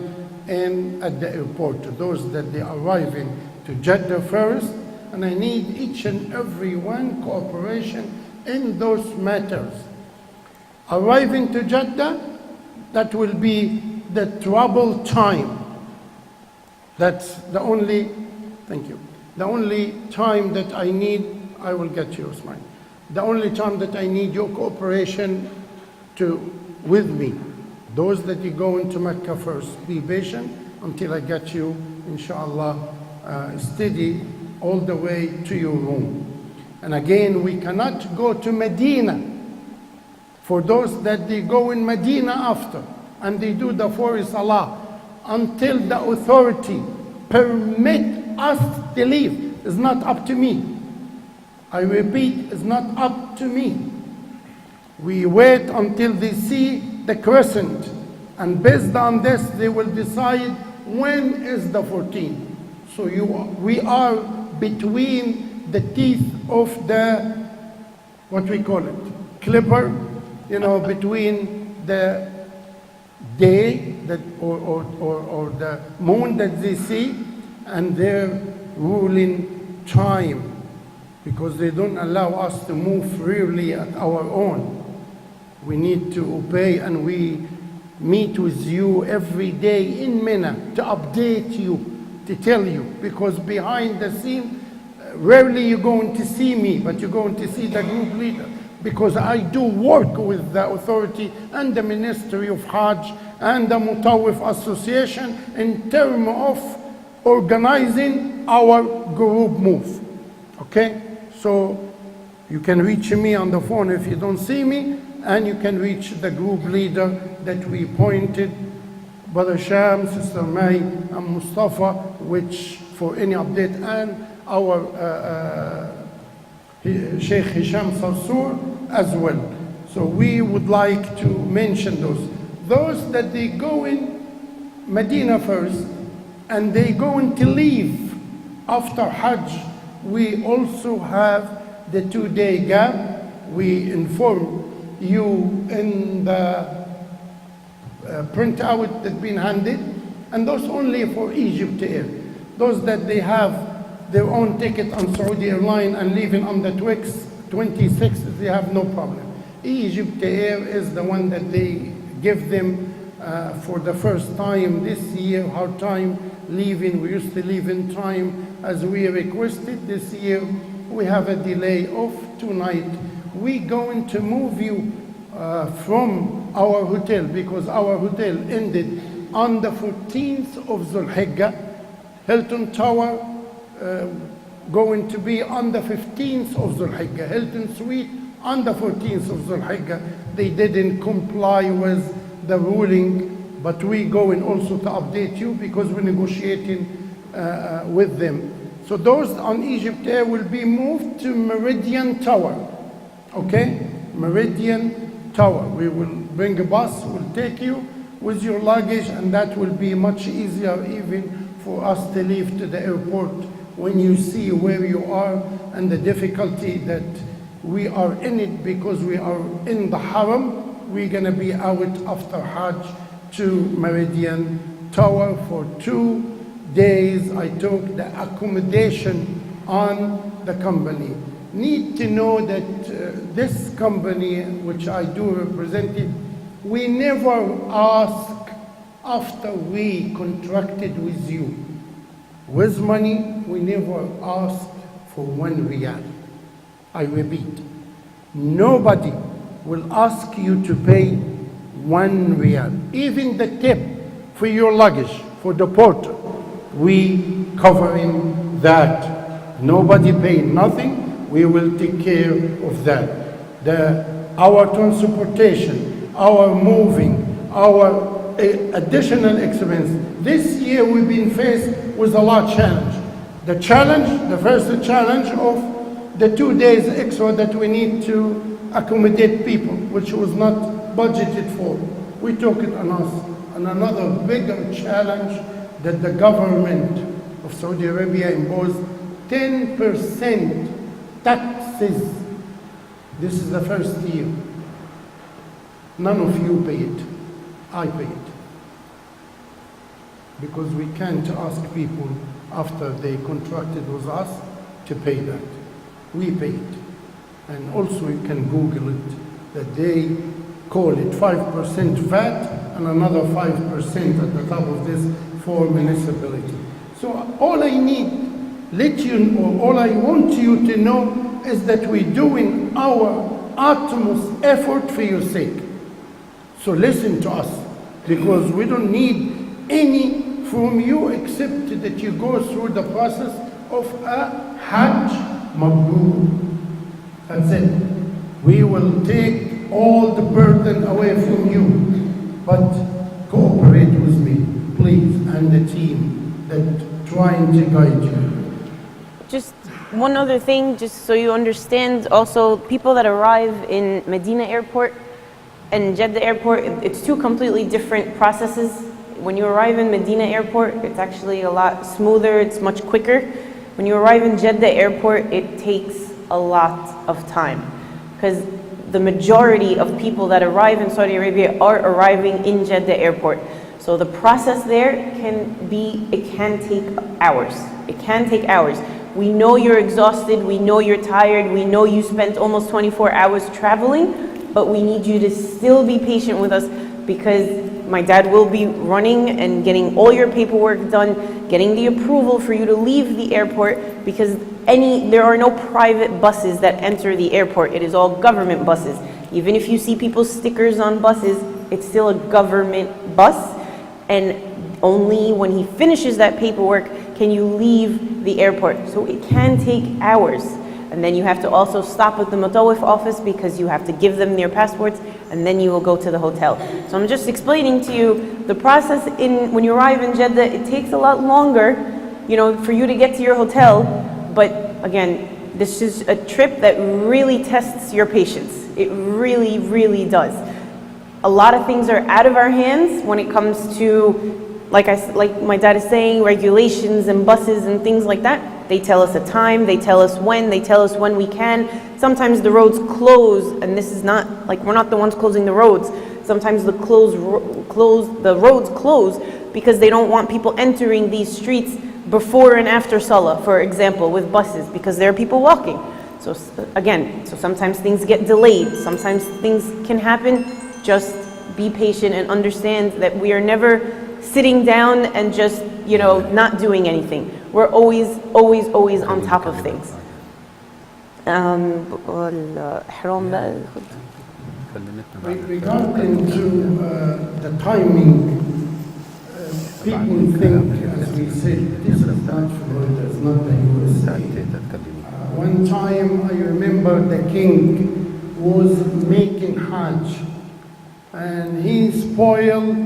and at the airport. Those that they are arriving to Jeddah first, and I need each and every one cooperation in those matters. Arriving to Jeddah, that will be the trouble time. That's the only, thank you, the only time that I need, I will get you, Osman. The only time that I need your cooperation with me. Those that you go into Mecca first, be patient until I get you, inshallah, steady all the way to your room. And again, we cannot go to Medina. For those that they go in Medina after, and they do the 4 Salah, until the authority permit us to leave. It's not up to me. I repeat, it's not up to me. We wait until they see the crescent, and based on this, they will decide when is the 14th. So we are between the teeth of the, what we call it, clipper, between the day that, or the moon that they see and their ruling time, because they don't allow us to move freely at our own. We need to obey, and we meet with you every day in Mina to update you, to tell you, because behind the scene, rarely you're going to see me, but you're going to see the group leader, because I do work with the authority and the Ministry of Hajj and the Mutawif Association in terms of organizing our group move. Okay? So you can reach me on the phone if you don't see me, and you can reach the group leader that we appointed, Brother Sham, Sister May, and Mustafa, which for any update, and our Sheikh Hisham Sarsour as well. So we would like to mention those. Those that they go in Medina first, and they going to leave after Hajj, we also have the 2-day gap. We inform you in the printout that's been handed, and those only for Egypt Air. Those that they have their own ticket on Saudi Airline and leaving on the 26th, they have no problem. Egypt Air is the one that they give them for the first time this year, hard time leaving. We used to leave in time as we requested. This year we have a delay of 2 nights. We going to move you from our hotel, because our hotel ended on the 14th of Zulhijjah. Hilton Tower going to be on the 15th of Zulhijjah. Hilton Suite on the 14th of Zulhijjah. They didn't comply with the ruling, but we going also to update you because we're negotiating with them. So those on Egypt Air will be moved to Meridian Tower. Okay? Meridian Tower. We will bring a bus, we'll take you with your luggage, and that will be much easier even for us to leave to the airport when you see where you are and the difficulty that we are in it, because we are in the Haram. We're going to be out after Hajj to Meridian Tower for 2 days. I took the accommodation on the company. Need to know that this company, which I do represent it, we never ask after we contracted with you. With money, we never ask for 1 riyal. I repeat, nobody will ask you to pay 1 riyal. Even the tip for your luggage, for the porter, we covering that. Nobody pay nothing. We will take care of that. The our transportation, our moving, our additional expense. This year we've been faced with a large challenge. The first challenge of the 2 days extra that we need to accommodate people, which was not budgeted for. We took it on us. And another bigger challenge that the government of Saudi Arabia imposed 10% taxes. This is the first year. None of you pay it. I pay it. Because we can't ask people after they contracted with us to pay that. We pay it. And also you can Google it, that they call it 5% VAT and another 5% at the top of this for municipality. So all I want you to know is that we're doing our utmost effort for your sake. So listen to us, because we don't need any from you except that you go through the process of a Hajj Mabrur. That's it. We will take all the burden away from you, but cooperate with me, please, and the team that trying to guide you. Just one other thing, just so you understand, also people that arrive in Medina Airport and Jeddah Airport, it's two completely different processes. When you arrive in Medina Airport, it's actually a lot smoother, it's much quicker. When you arrive in Jeddah Airport, it takes a lot of time, because the majority of people that arrive in Saudi Arabia are arriving in Jeddah Airport. So the process there it can take hours. It can take hours. We know you're exhausted, we know you're tired, we know you spent almost 24 hours traveling, but we need you to still be patient with us, because my dad will be running and getting all your paperwork done, getting the approval for you to leave the airport, because there are no private buses that enter the airport. It is all government buses. Even if you see people's stickers on buses, it's still a government bus, and only when he finishes that paperwork can you leave the airport. So it can take hours. And then you have to also stop at the Mutawif office, because you have to give them their passports, and then you will go to the hotel. So I'm just explaining to you the process when you arrive in Jeddah. It takes a lot longer, for you to get to your hotel. But again, this is a trip that really tests your patience. It really, really does. A lot of things are out of our hands when it comes to, like my dad is saying, regulations and buses and things like that. They tell us a time, they tell us when we can. Sometimes the roads close, and this is not, we're not the ones closing the roads. Sometimes the roads close because they don't want people entering these streets before and after Salah, for example, with buses, because there are people walking. So sometimes things get delayed, sometimes things can happen. Just be patient and understand that we are never sitting down and just, not doing anything. We're always on top of things. Regarding to the timing, people think, as we said, this is not Florida, it's not the USA. One time I remember the king was making Hajj, and he spoiled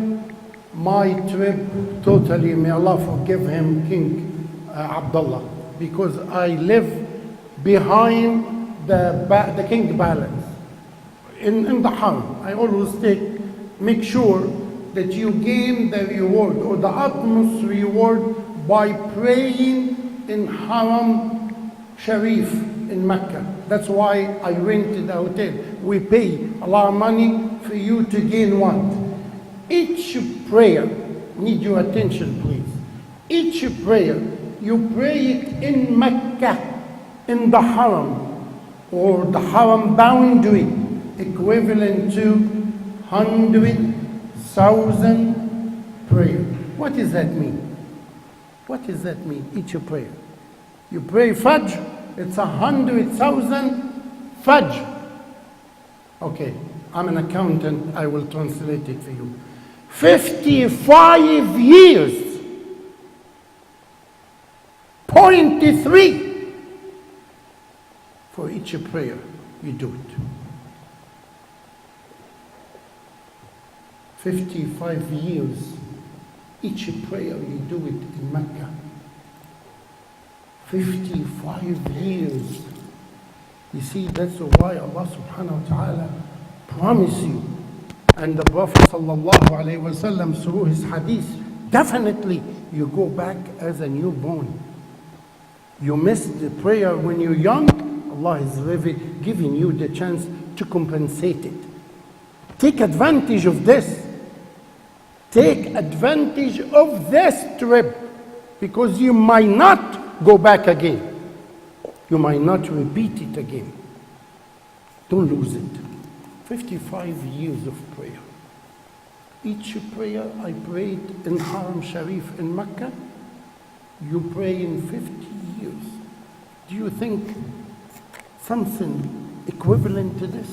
my trip totally. May Allah forgive him, King Abdullah, because I live behind the King Palace in the Haram. I always make sure that you gain the reward or the utmost reward by praying in Haram Sharif in Mecca. That's why I rented a hotel. We pay a lot of money for you to gain what? Each prayer, need your attention please. Each prayer, you pray it in Mecca, in the Haram, or the Haram boundary, equivalent to 100,000 prayer. What does that mean? What does that mean, each prayer? You pray Fajr, it's 100,000 Fajr. Okay, I'm an accountant, I will translate it for you. 55 years, 0.3 for each prayer, you do it. 55 years. Each prayer you do it in Mecca. 55 years. You see, that's why Allah subhanahu wa ta'ala promised you. And the Prophet sallallahu alayhi wa sallam through his hadith, definitely you go back as a newborn. You missed the prayer when you're young, Allah is giving you the chance to compensate it. Take advantage of this. Take advantage of this trip, because you might not go back again. You might not repeat it again. Don't lose it. 55 years of prayer. Each prayer I prayed in Haram Sharif in Mecca, you pray in 50 years. Do you think something equivalent to this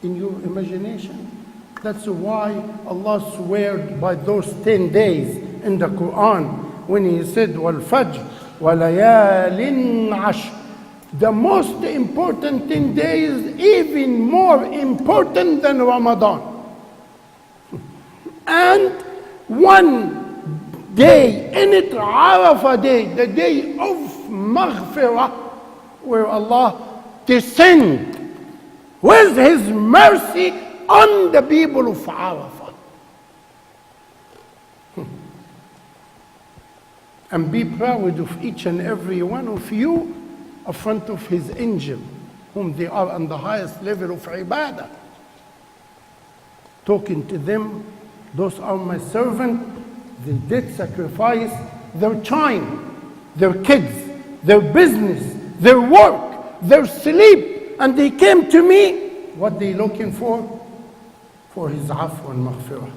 in your imagination? That's why Allah swore by those 10 days in the Quran when He said, وَالْفَجْرِ وَلَيَالٍ عَشْرٍ. The most important 10 days, even more important than Ramadan. And one day in it, Arafah day, the day of Maghfirah, where Allah descends with His mercy on the people of Arafah. And be proud of each and every one of you in front of His angel, whom they are on the highest level of ibadah. Talking to them, those are my servants. They did sacrifice their time, their kids, their business, their work, their sleep, and they came to me. What they looking for? For His afu and maghfirah.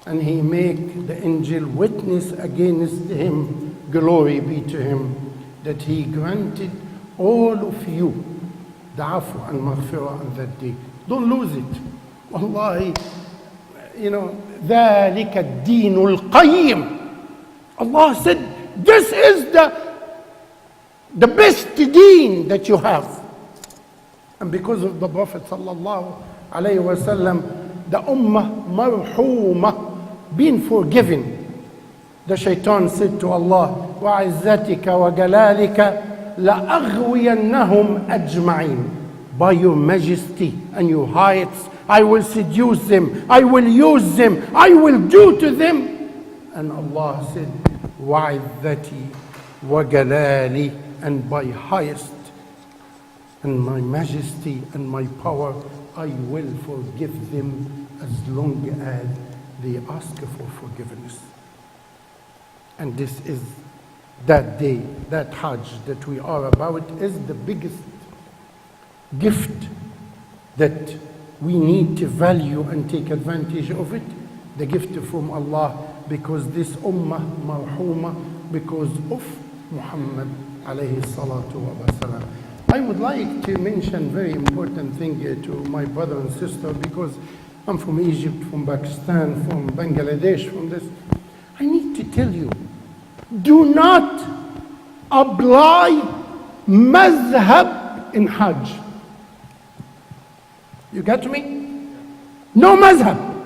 And He make the angel witness against him. Glory be to Him, that He granted all of you the afu and maghfirah on that day. Don't lose it. Wallahi, you know, ذَلِكَ الدِّينُ الْقَيِّمُ. Allah said, this is the best deen that you have. And because of the Prophet sallallahu alayhi wa sallam, the ummah marhumah, being forgiven. The shaitan said to Allah, وَعِزَّتِكَ وَجَلَالِكَ لَأَغْوِيَنَّهُمْ أَجْمَعِينَ. By your majesty and your heights, I will seduce them, I will use them, I will do to them. And Allah said, وَعِزَّتِي وَجَلَالِي. And by highest and my majesty and my power, I will forgive them as long as they ask for forgiveness. And this is that day, that Hajj that we are about is the biggest gift that we need to value and take advantage of it. The gift from Allah, because this ummah marhuma because of Muhammad alayhi salatu wa salam. I would like to mention very important thing to my brother and sister, because I'm from Egypt, from Pakistan, from Bangladesh, from this. I need to tell you, do not apply mazhab in Hajj. You got me? No mazhab.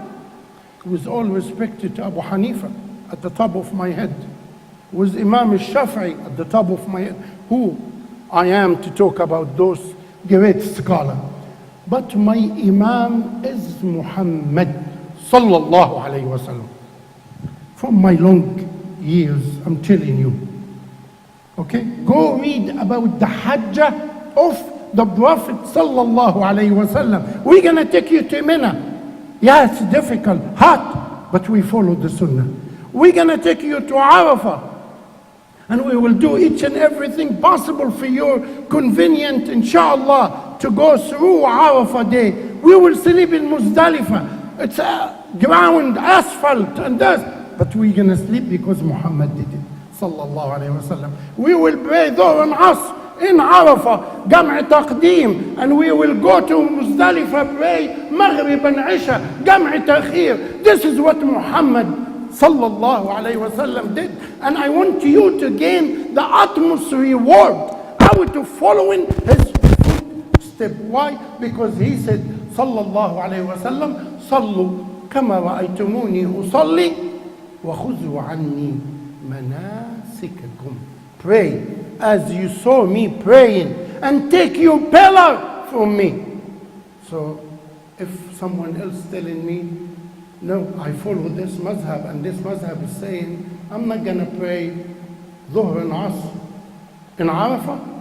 With all respect to Abu Hanifa at the top of my head, with Imam al-Shafi'i at the top of my head, who I am to talk about those great scholars. But my Imam is Muhammad sallallahu alayhi wa sallam. From my long years, I'm telling you. Okay? Go read about the Hajj of the Prophet sallallahu alayhi wa sallam. We're going to take you to Mina. Yeah, it's difficult, hot, but we follow the Sunnah. We're going to take you to Arafah. And we will do each and everything possible for your convenient, inshallah, to go through Arafah day. We will sleep in Muzdalifah. It's ground, asphalt, and dust. But we're going to sleep because Muhammad did it. Sallallahu alayhi wa sallam. We will pray Dhuhr and Asr in Arafah, Jam'i Taqdeem. And we will go to Muzdalifah, pray Maghrib and Isha, Jam'i Takhir. This is what Muhammad sallallahu alayhi wa sallam did. And I want you to gain the utmost reward out of following his footsteps. Why? Because he said sallallahu alayhi wa sallam, sallu كما رأيتموني أصلي وخذوا عني مناسككم. Pray as you saw me praying, and take your pillar from me. So if someone else telling me, no, I follow this mazhab, and this mazhab is saying, I'm not going to pray Dhuhr and Asr in Arafah,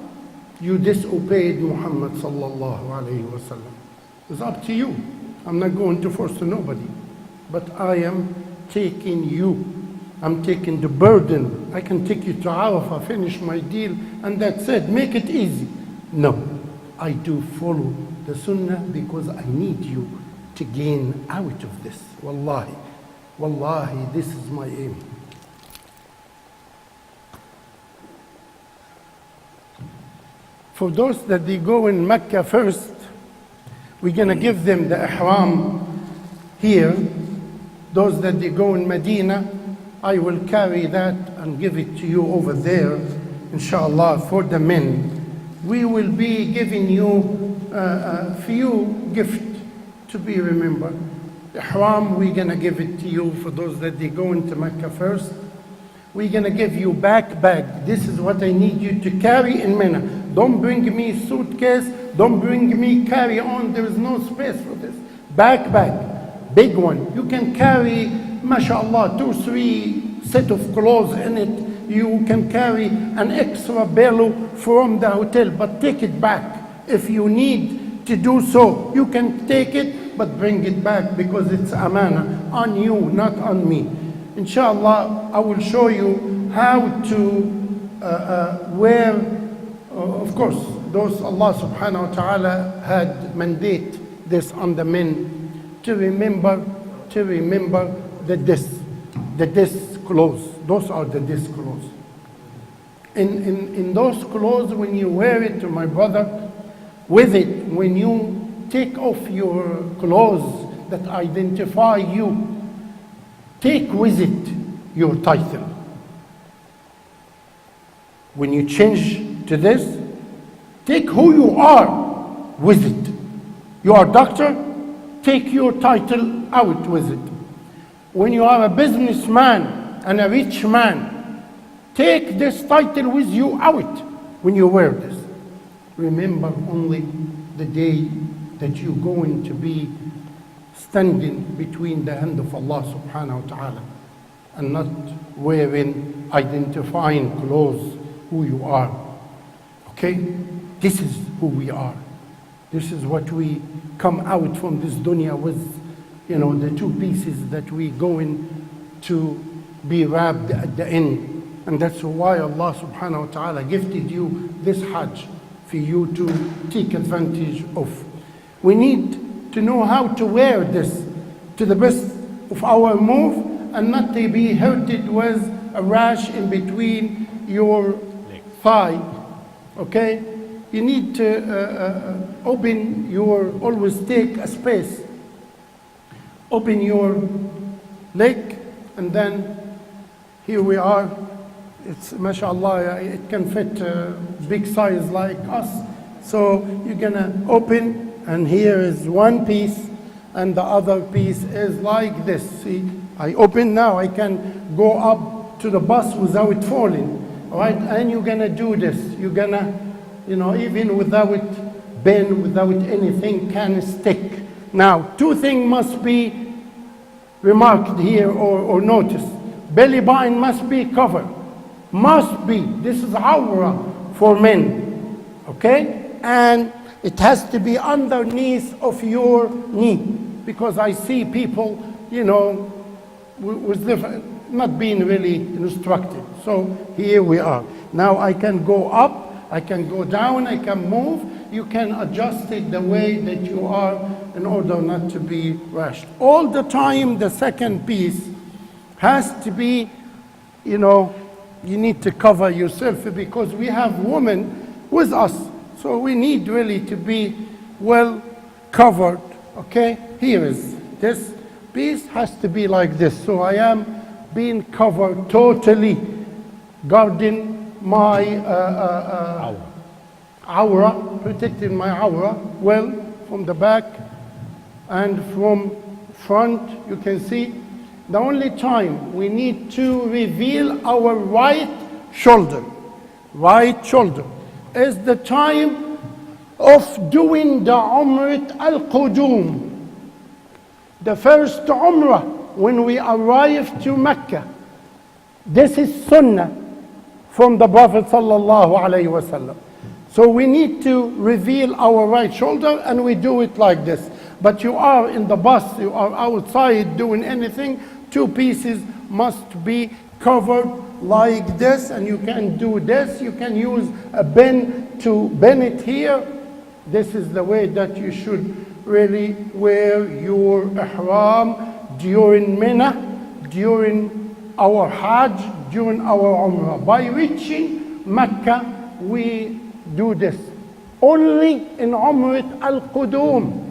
you disobeyed Muhammad sallallahu alayhi wa sallam. It's up to you. I'm not going to force nobody. But I am taking you. I'm taking the burden. I can take you to Arafah, finish my deal, and that's it. Make it easy. No, I do follow the Sunnah because I need you to gain out of this. Wallahi, wallahi, this is my aim. For those that they go in Mecca first, we're going to give them the ihram here. Those that they go in Medina, I will carry that and give it to you over there, inshallah, for the men. We will be giving you a few gifts to be remembered. Ihram, we're going to give it to you for those that they go into Mecca first. We're going to give you backpack. This is what I need you to carry in Mina. Don't bring me suitcase. Don't bring me carry on. There is no space for this. Backpack, big one. You can carry, mashallah, 2 or 3 set of clothes in it. You can carry an extra bellow from the hotel, but take it back. If you need to do so, you can take it, but bring it back because it's amana on you, not on me. Inshallah, I will show you how to wear, of course, those Allah subhanahu wa ta'ala had mandate this on the men to remember the disc clothes. Those are the disc clothes. In those clothes, when you wear it, to my brother, with it, when you take off your clothes that identify you, take with it your title. When you change to this, take who you are with it. You are doctor, take your title out with it. When you are a businessman and a rich man, take this title with you out when you wear this. Remember only the day that you're going to be standing between the hand of Allah subhanahu wa ta'ala and not wearing identifying clothes who you are. Okay? This is who we are. This is what we come out from this dunya with, the 2 pieces that we going to be wrapped at the end. And that's why Allah subhanahu wa ta'ala gifted you this Hajj for you to take advantage of. We need to know how to wear this to the best of our move and not to be hurted with a rash in between your thigh. Okay? You need to always take a space. Open your leg, and then here we are. It's, mashallah, it can fit a big size like us. So you're gonna open, and here is one piece, and the other piece is like this. See, I open now, I can go up to the bus without falling. All right, and you're gonna do this. You're gonna, even without bend, without anything, can stick. Now, 2 things must be remarked here or noticed. Belly button must be covered. Must be. This is awra for men. Okay? And it has to be underneath of your knee. Because I see people, with different, not being really instructed. So here we are. Now I can go up, I can go down, I can move. You can adjust it the way that you are in order not to be rushed. All the time, the second piece has to be, you need to cover yourself because we have women with us. So we need really to be well covered, okay? Here is, this piece has to be like this. So I am being covered totally, guarding my aura, protecting my aura well from the back and front, you can see. The only time we need to reveal our right shoulder is the time of doing the Umrah al-Qudum. The first Umrah when we arrive to Mecca. This is Sunnah from the Prophet sallallahu alaihi wasallam. So we need to reveal our right shoulder, and we do it like this. But you are in the bus, you are outside doing anything, two pieces must be covered like this, and you can do this. You can use a pen to bend it here. This is the way that you should really wear your ihram during Mina, during our Hajj, during our Umrah. By reaching Mecca, we do this. Only in Umrah al-Qudum,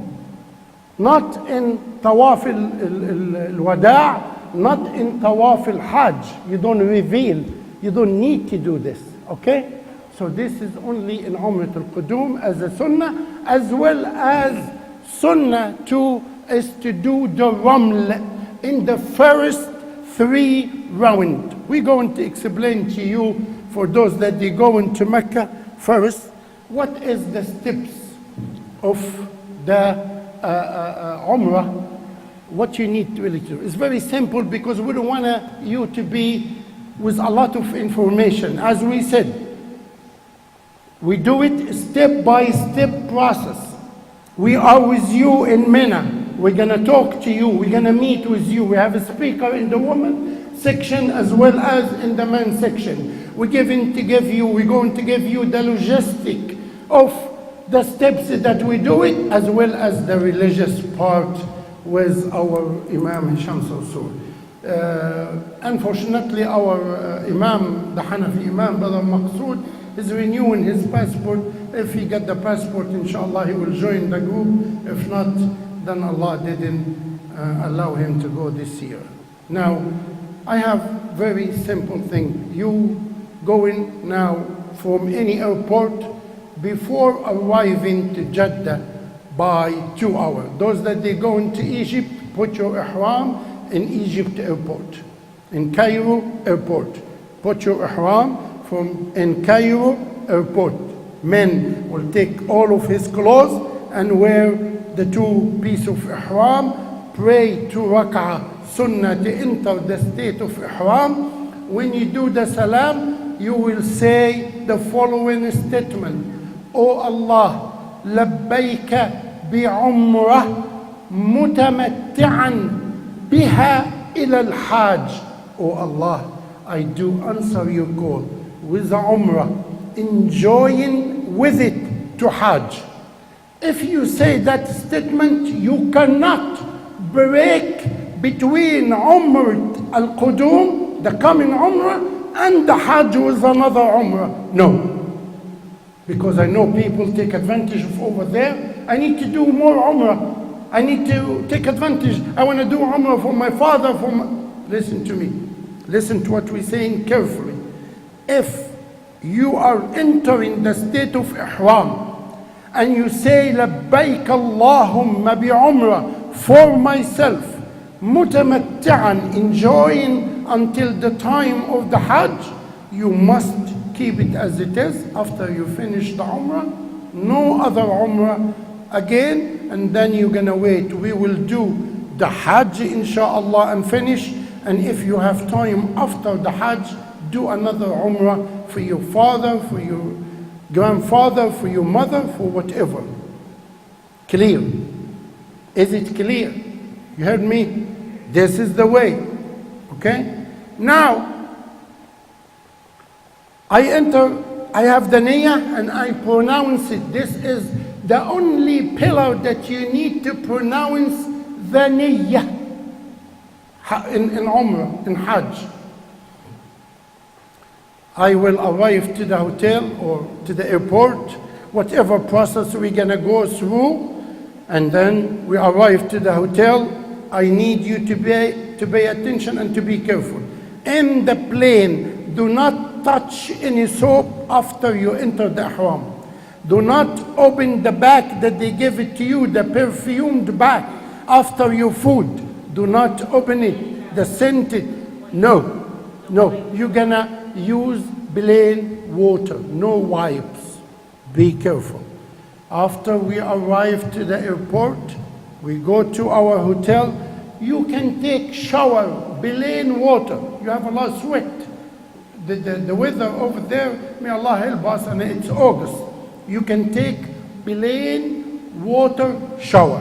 not in Tawaf al-Wada', not in Tawaf al-Hajj. You don't reveal, you don't need to do this, okay? So this is only in Umrah al-Qudum as a sunnah, as well as sunnah is to do the Raml in the first 3 rounds. We're going to explain to you, for those that they go into Mecca first, what is the steps of the Umrah, what you need to really do. It's very simple, because we don't want you to be with a lot of information. As we said, we do it step-by-step process. We are with you in Mina. We're going to talk to you. We're going to meet with you. We have a speaker in the woman section as well as in the men section. We're going to give you the logistic of the steps that we do it, as well as the religious part with our Imam Hisham Sarsour. Unfortunately, our Imam, the Hanafi Imam, Brother Maqsood, is renewing his passport. If he get the passport, inshallah, he will join the group. If not, then Allah didn't allow him to go this year. Now, I have very simple thing. You going now from any airport before arriving to Jeddah by 2 hours. Those that they go into Egypt, put your ihram in Egypt airport. In Cairo airport, put your ihram in Cairo airport. Men will take all of his clothes and wear the 2 pieces of ihram, pray 2 rak'ah sunnah to enter the state of ihram. When you do the salam, you will say the following statement: O Allah, labbayka bi'umrah mutamatti'an biha ila al-hajj. O Allah, I do answer your call with the umrah, enjoying with it to Hajj. If you say that statement, you cannot break between Umrah al-Qudum, the coming Umrah, and the Hajj with another Umrah. No. Because I know people take advantage of over there. I need to do more Umrah. I need to take advantage. I want to do Umrah for my father, Listen to me. Listen to what we're saying carefully. If you are entering the state of ihram and you say labbaik Allahumma bi umrah for myself, mutamatti'an, enjoying until the time of the Hajj, you must keep it as it is after you finish the Umrah. No other Umrah again, and then you're gonna wait. We will do the Hajj inshallah and finish, and if you have time after the Hajj, do another Umrah for your father, for your grandfather, for your mother, for whatever. Clear? Is it clear? You heard me? This is the way. Okay? Now, I have the niyyah and I pronounce it. This is the only pillar that you need to pronounce the niyyah in Umrah, in Hajj. I will arrive to the hotel or to the airport, whatever process we're gonna go through, and then we arrive to the hotel. I need you to pay attention and to be careful. In the plane, do not touch any soap after you enter the ihram. Do not open the bag that they give it to you, the perfumed bag, after your food. Do not open it, the scented. No, no. You're gonna use plain water, no wipes. Be careful. After we arrive to the airport, we go to our hotel. You can take shower, plain water. You have a lot of sweat. The weather over there, may Allah help us, and it's August. You can take plain water shower.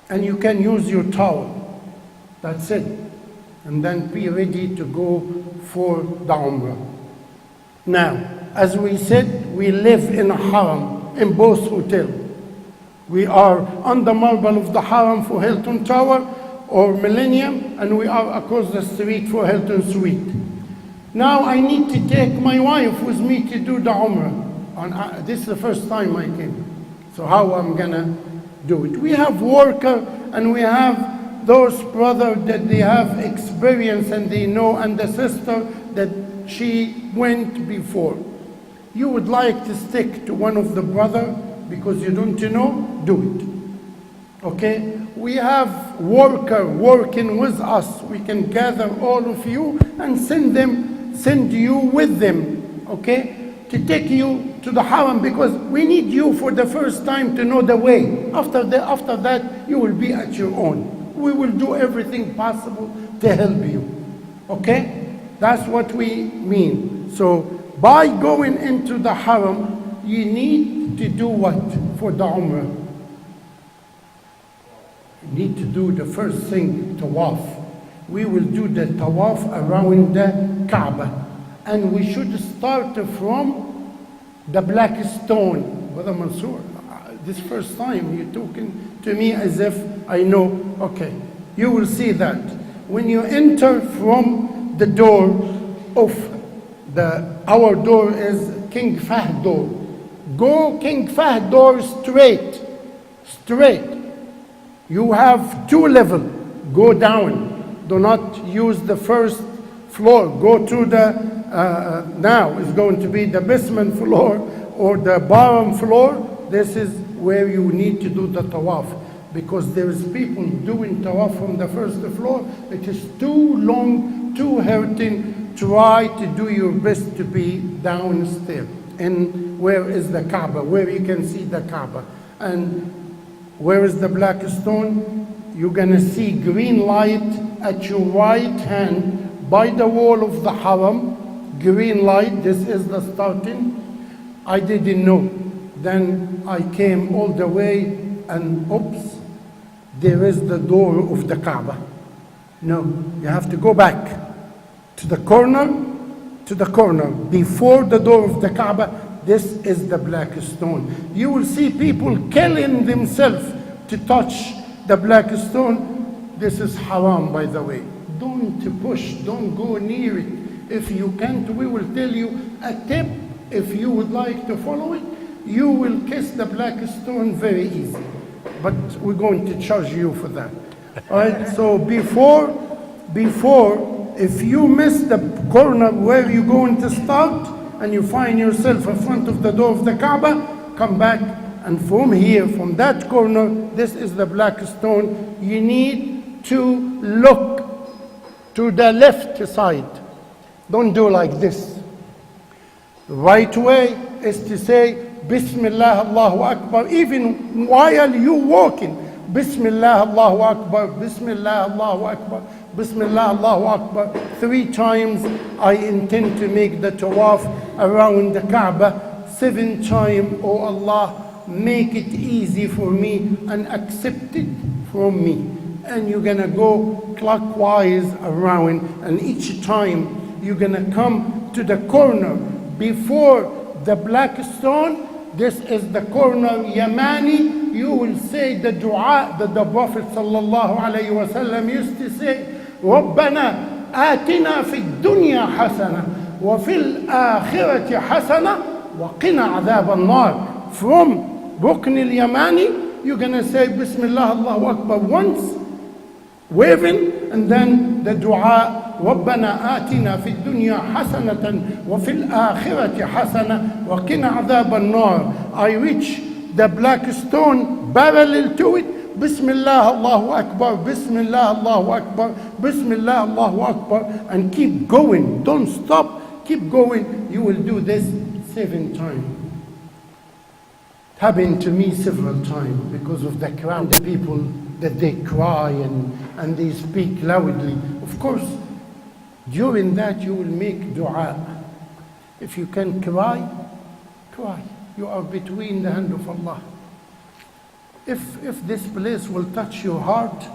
And you can use your towel. That's it. And then be ready to go for the Umrah. Now, as we said, we live in a haram in both hotels. We are on the marble of the haram for Hilton Tower or Millennium, and we are across the street for Hilton Suite. Now I need to take my wife with me to do the Umrah. And this is the first time I came. So how I'm gonna do it? We have worker and we have those brothers that they have experience and they know, and the sister that she went before. You would like to stick to one of the brother because you don't know, do it. Okay? We have worker working with us. We can gather all of you and send you with them, okay? To take you to the haram, because we need you for the first time to know the way. After that, you will be at your own. We will do everything possible to help you. Okay? That's what we mean. So by going into the haram, you need to do what for the Umrah? You need to do the first thing, tawaf. We will do the tawaf around the Kaaba. And we should start from the black stone. Brother Mansour, this first time you're talking to me as if I know. Okay, you will see that. When you enter from the door of our door is King Fahd door. Go King Fahd door straight. You have 2 levels. Go down. Do not use the first floor. Go to the, now it's going to be the basement floor or the bottom floor. This is where you need to do the tawaf, because there is people doing tawaf from the first floor. It is too long, too hurting. Try to do your best to be downstairs. And where is the Kaaba? Where you can see the Kaaba. And where is the black stone? You're gonna see green light at your right hand by the wall of the haram. Green light, this is the starting. I didn't know. Then I came all the way and oops, there is the door of the Kaaba. No, you have to go back to the corner, before the door of the Kaaba. This is the black stone. You will see people killing themselves to touch the black stone. This is haram, by the way. Don't push, don't go near it. If you can't, we will tell you a tip. If you would like to follow it, you will kiss the black stone very easy. But we're going to charge you for that. All right, so before, if you miss the corner where you're going to start and you find yourself in front of the door of the Kaaba, come back, and from here, from that corner, this is the black stone. You need to look to the left side. Don't do like this. The right way is to say, Bismillah, Allahu Akbar, even while you're walking. Bismillah, Allahu Akbar, Bismillah, Allahu Akbar, Bismillah, Allahu Akbar. 3 times I intend to make the tawaf around the Kaaba. 7 times, oh Allah, make it easy for me and accept it from me. And you're gonna go clockwise around, and each time you're gonna come to the corner before the black stone. This is the corner Yamani. You will say the dua that the Prophet sallallahu alayhi wa sallam used to say, ربنا آتنا في الدنيا حسنة وفي الآخرة حسنة وقنا عذاب النار. From Rukn al-Yamani, you're gonna say Bismillah, Allahu Akbar once, waving, and then the dua, ربنا آتنا في الدنيا حسنة وفي الآخرة حسنة وقنا عذاب النار. I reach the black stone parallel to it, Bismillah, Allahu Akbar, Bismillah, Allahu Akbar, Bismillah, Allahu Akbar, and keep going. Don't stop, keep going. You will do this 7 times. It happened to me several times because of the crowd, the people that they cry and they speak loudly. Of course, during that you will make dua. If you can cry, cry. You are between the hand of Allah. If this place will touch your heart,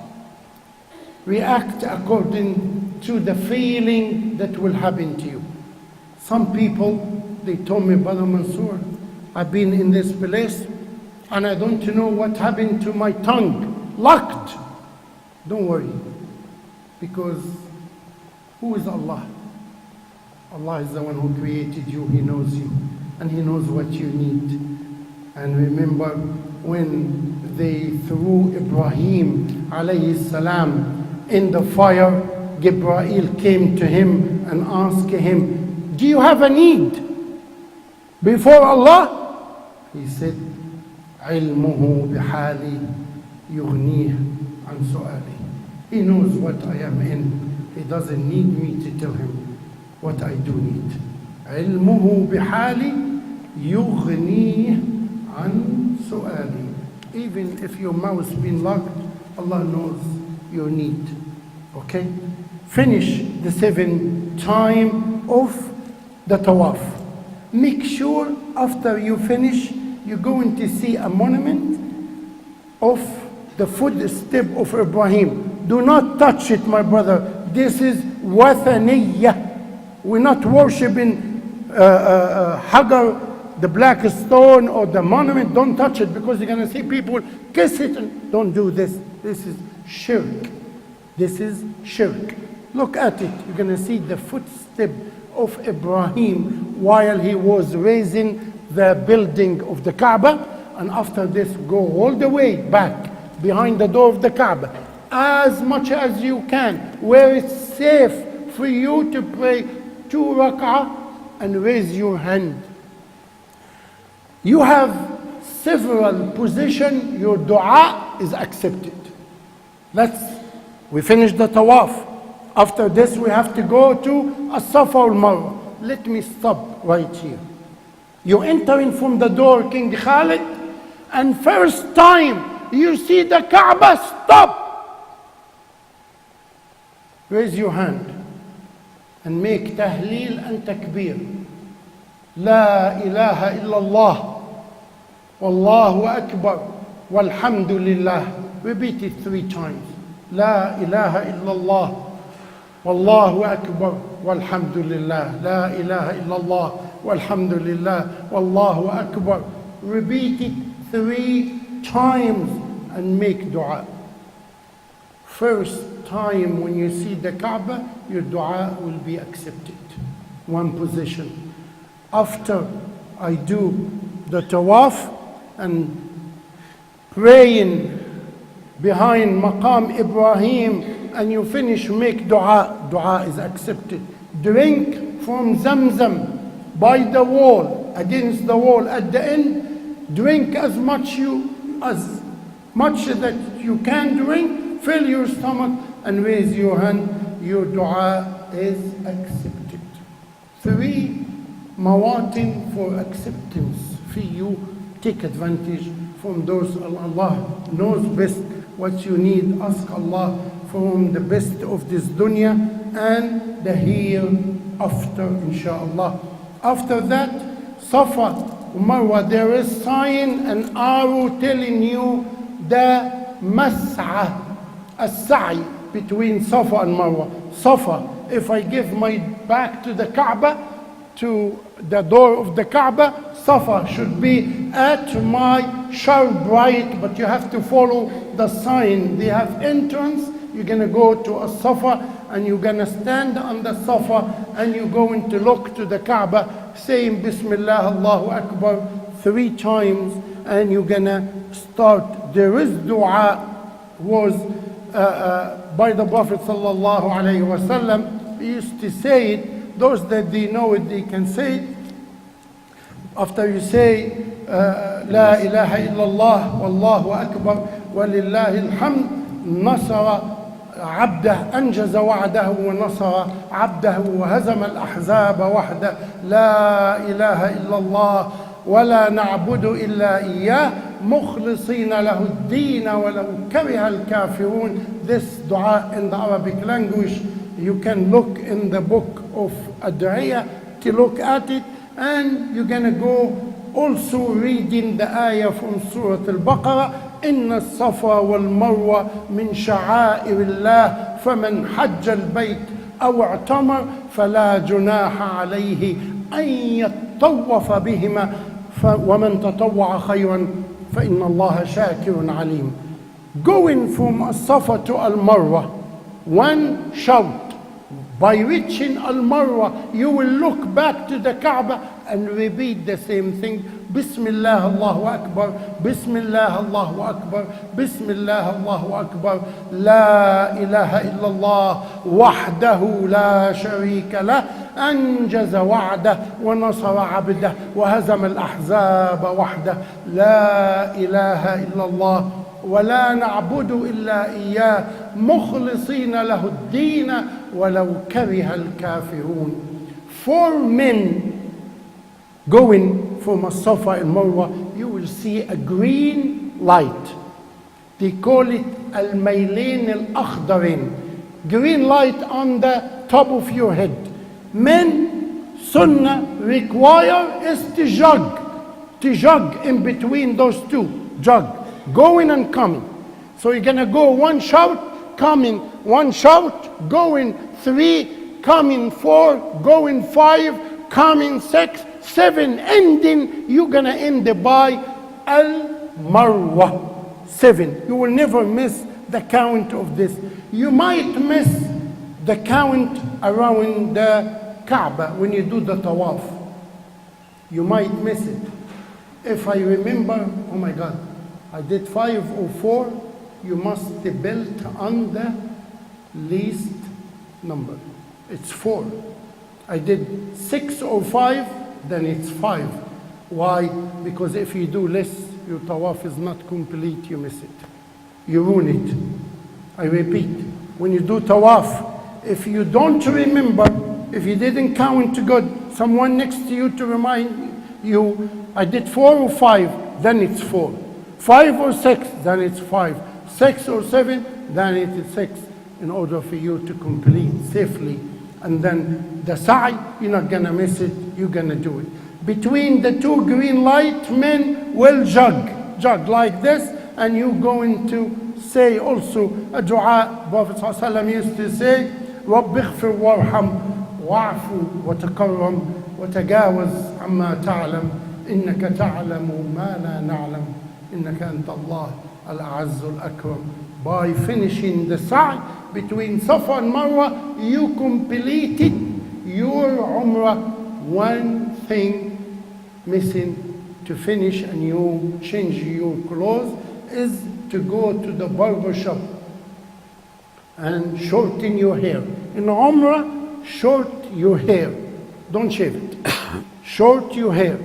react according to the feeling that will happen to you. Some people, they told me, Brother Mansour, I've been in this place and I don't know what happened to my tongue. Locked. Don't worry. Because who is Allah? Allah is the one who created you. He knows you. And He knows what you need. And remember when they threw Ibrahim alayhi salam in the fire, Gabriel came to him and asked him, do you have a need before Allah? He said, علمه بحالي يغنيه عن سؤالي. He knows what I am in. He doesn't need me to tell him what I do need. علمه بحالي يغنيه عن سؤالي. Even if your mouth been locked, Allah knows your need. Okay? Finish the 7 times of the tawaf. Make sure after you finish, you're going to see a monument of the footstep of Ibrahim. Do not touch it, my brother. This is wathaniyah. We're not worshipping Hagar, the black stone or the monument. Don't touch it because you're going to see people kiss it. And don't do this. This is shirk. This is shirk. Look at it. You're going to see the footstep of Ibrahim while he was raising the building of the Kaaba. And after this, go all the way back behind the door of the Kaaba as much as you can, where it's safe for you to pray 2 rak'ah and raise your hand. You have several positions, your dua is accepted. We finished the tawaf. After this, we have to go to as-Safa al-Marwa. Let me stop right here. You entering from the door, King Khalid, and first time you see the Kaaba, stop. Raise your hand and make tahleel and takbir. La ilaha illallah, wallahu akbar, walhamdulillah. Repeat it 3 times. La ilaha illallah, wallahu akbar, walhamdulillah. La ilaha illallah, walhamdulillah, wallahu akbar. Repeat it 3 times and make dua. First time when you see the Kaaba, your dua will be accepted. 1 position. After I do the tawaf and praying behind Maqam Ibrahim and you finish, make dua. Dua is accepted. Drink from Zamzam by the wall, against the wall at the end. Drink as much that you can drink. Fill your stomach and raise your hand. Your dua is accepted. 3 mawatin for acceptance for you. Take advantage from those. Allah knows best what you need. Ask Allah from the best of this dunya and the hereafter, inshallah. After that, Safa, Marwa, there is sign and arrow telling you the mas'ah, as-sa'i between Safa and Marwa. Safa, if I give my back to the Kaaba, to the door of the Kaaba, Safa should be at my sharp right, but you have to follow the sign. They have entrance. You're going to go to a Safa and you're going to stand on the Safa and you're going to look to the Kaaba, saying Bismillah, Allahu Akbar 3 times, and you're going to start. There is dua was by the Prophet sallallahu alaihi wasallam. He used to say it. Those that they know it, they can say it. After you say La ilaha illallah, wallahu akbar, ولله الحمد نصر عبده أنجز وعده ونصر عبده وهزم الأحزاب وحده لا إله إلا الله ولا نعبد إلا إياه مخلصين له الدين ولو كره الكافرون. This dua in the Arabic language, you can look in the book of Ad'iyah to look at it, and you're gonna go also reading the ayah from Surah Al-Baqarah, إن الصفا والمروة من شعائر الله فمن حج البيت أو اعتمر فلا جناح عليه أن يطوف بهما ومن تطوع خيرا فإن الله شاكر عليم. Going from As-Safa to Al-Marwa, one shout. By reaching Al-Marwa, you will look back to the Kaaba and repeat the same thing. Bismillah Allahu Akbar, Bismillah Allahu Akbar, Bismillah Allahu Akbar, La ilaha illallah, wahdahu la sharika lah, أنجز وعده ونصر عبده وهزم الأحزاب وحده لا إله إلا الله ولا نعبد إلا إياه مخلصين له الدين ولو كره الكافرون. 4 men going from As-Safa and Marwa, you will see a green light. They call it Al-Maylain Al-Akhdarin. Green light on the top of your head. Men, Sunnah require is to jog in between those two, jog, going and coming. So you're gonna go 1 shout, coming, 1 shout, going 3, coming 4, going 5, coming 6, 7, ending, you're gonna end by Al-Marwa, 7. You will never miss the count of this. You might miss the count around the Kaaba when you do the tawaf. You might miss it. If I remember, oh my God, I did 5 or 4, you must be built on the least number. It's 4. I did 6 or 5, then it's 5. Why? Because if you do less, your tawaf is not complete, you miss it. You ruin it. I repeat, when you do tawaf, if you don't remember, if you didn't count good, someone next to you to remind you, I did 4 or 5, then it's 4. 5 or 6, then it's 5. 6 or 7, then it is 6, in order for you to complete safely. And then the sa'i, you're not gonna miss it, you're gonna do it. Between the 2 green light, men will jog like this, and you're going to say also a dua. Prophet ﷺ used to say, رب اغفر وارحم واعفو وتكرم وتجاوز عما تعلم إنك تعلم ما لا نعلم إنك أنت الله الأعز الأكرم. By finishing the sa'i between Safa and Marwa, you completed your Umrah. One thing missing to finish, and you change your clothes, is to go to the barber shop and shorten your hair. In Umrah, short your hair. Don't shave it. Short your hair.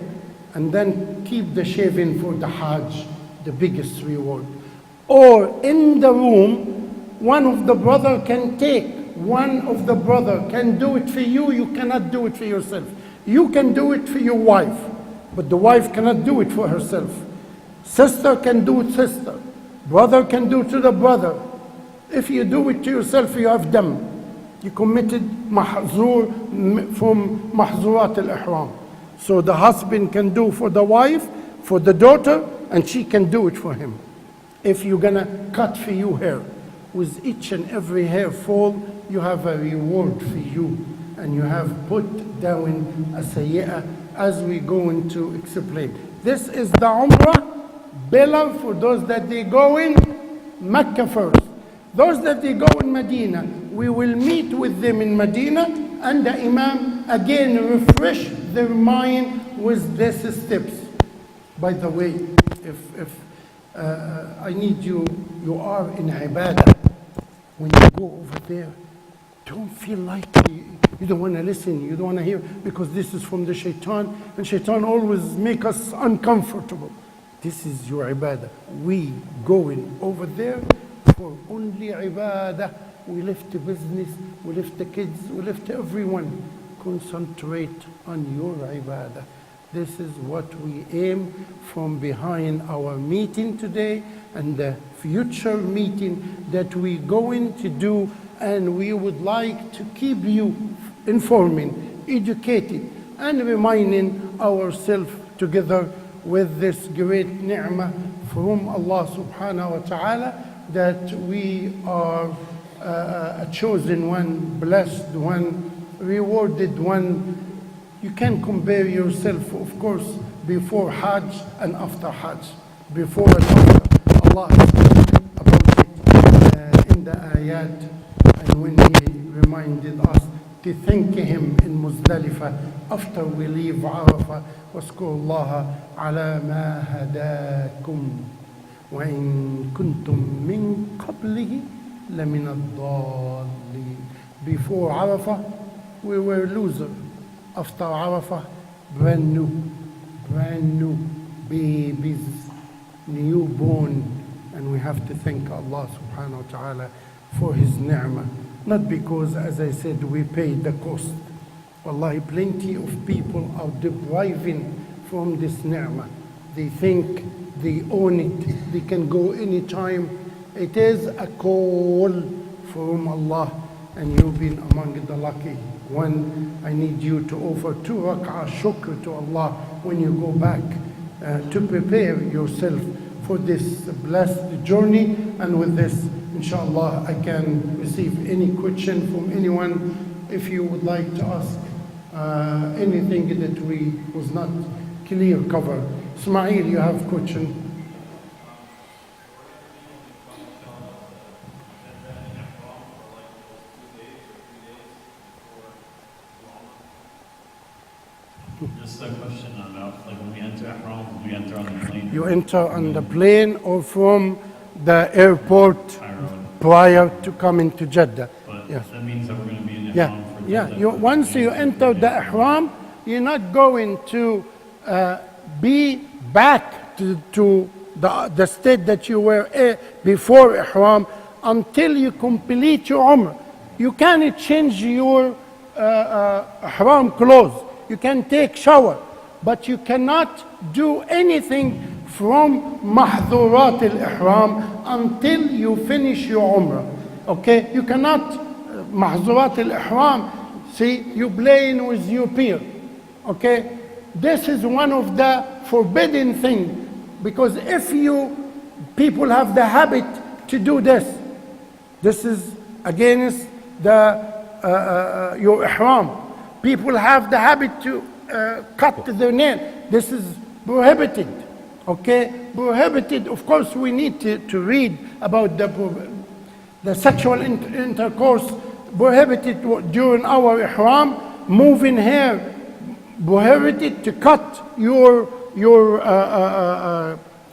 And then keep the shaving for the Hajj, the biggest reward. Or in the room, one of the brother can take, one of the brother can do it for you, you cannot do it for yourself. You can do it for your wife, but the wife cannot do it for herself. Sister can do it sister. Brother can do it to the brother. If you do it to yourself, you have dam. You committed mahzur from mahzurat al-ihram. So the husband can do for the wife, for the daughter, and she can do it for him. If you're gonna cut for you hair, with each and every hair fall, you have a reward for you, and you have put down a sayyi'ah, as we're going to explain. This is the Umrah Bilal for those that they go in Mecca first. Those that they go in Medina, we will meet with them in Medina, and the Imam again refresh their mind with these steps. By the way, if I need you are in ibadah. When you go over there, don't feel like you don't want to listen, you don't want to hear, because this is from the shaitan, and shaitan always make us uncomfortable. This is your ibadah. We going over there for only ibadah. We left the business, we left the kids, we left everyone. Concentrate on your ibadah. This is what we aim from behind our meeting today and the future meeting that we're going to do, and we would like to keep you informing, educated, and reminding ourselves together with this great ni'mah from Allah subhanahu wa ta'ala, that we are a chosen one, blessed one, rewarded one. You can compare yourself, of course, before Hajj and after Hajj. Before and after. Allah spoke about it in the ayat, and when He reminded us to thank Him in Muzdalifah after we leave Arafah. واذكروا الله على ما هداكم وإن كنتم من قبله لمن الضالين. Before Arafah, we were losers. After Arafah, brand new babies, newborn. And we have to thank Allah subhanahu wa ta'ala for His ni'mah. Not because, as I said, we paid the cost. Wallahi, plenty of people are depriving from this ni'mah. They think they own it. They can go anytime. It is a call from Allah, and you've been among the lucky one. I need you to offer 2 rak'ah shukr to Allah when you go back to prepare yourself for this blessed journey. And with this, inshallah, I can receive any question from anyone. If you would like to ask anything that we was not clear covered. Ismail, you have question? Just a question about, like, when we enter Ihram, we enter on the plane. You enter on the plane or from the airport Cairo. prior to coming to Jeddah. But Yes. that means that we're going to be in Yeah, Ihram for yeah. Jeddah. Once you enter the ihram, you're not going to be back to the state that you were before ihram until you complete your umrah. You can't change your ihram clothes. You can take shower, but you cannot do anything from mahdurat al-ihram until you finish your umrah. Okay, you cannot mahdurat al-ihram. See, you playing with your peer. Okay, this is one of the forbidden things, because if people have the habit to do this, this is against the your ihram. People have the habit to cut their nail. This is prohibited. Okay, prohibited. Of course, we need to read about the sexual intercourse prohibited during our ihram. Moving hair prohibited. To cut your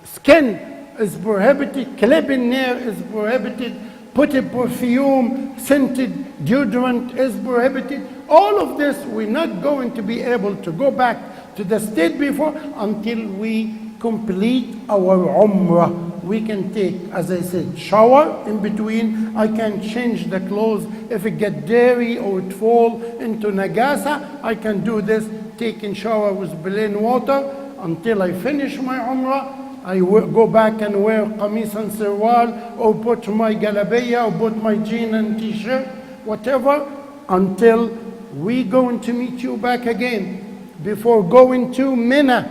skin is prohibited. Clipping nail is prohibited. Putting perfume, scented deodorant is prohibited. All of this, we're not going to be able to go back to the state before until we complete our umrah. We can take, as I said, shower in between. I can change the clothes if it get dirty or it fall into nagasa. I can do this, taking shower with plain water until I finish my umrah. I go back and wear qamis and sirwal, or put my galabeya, or put my jean and t-shirt, whatever, until we going to meet you back again. Before going to Mina,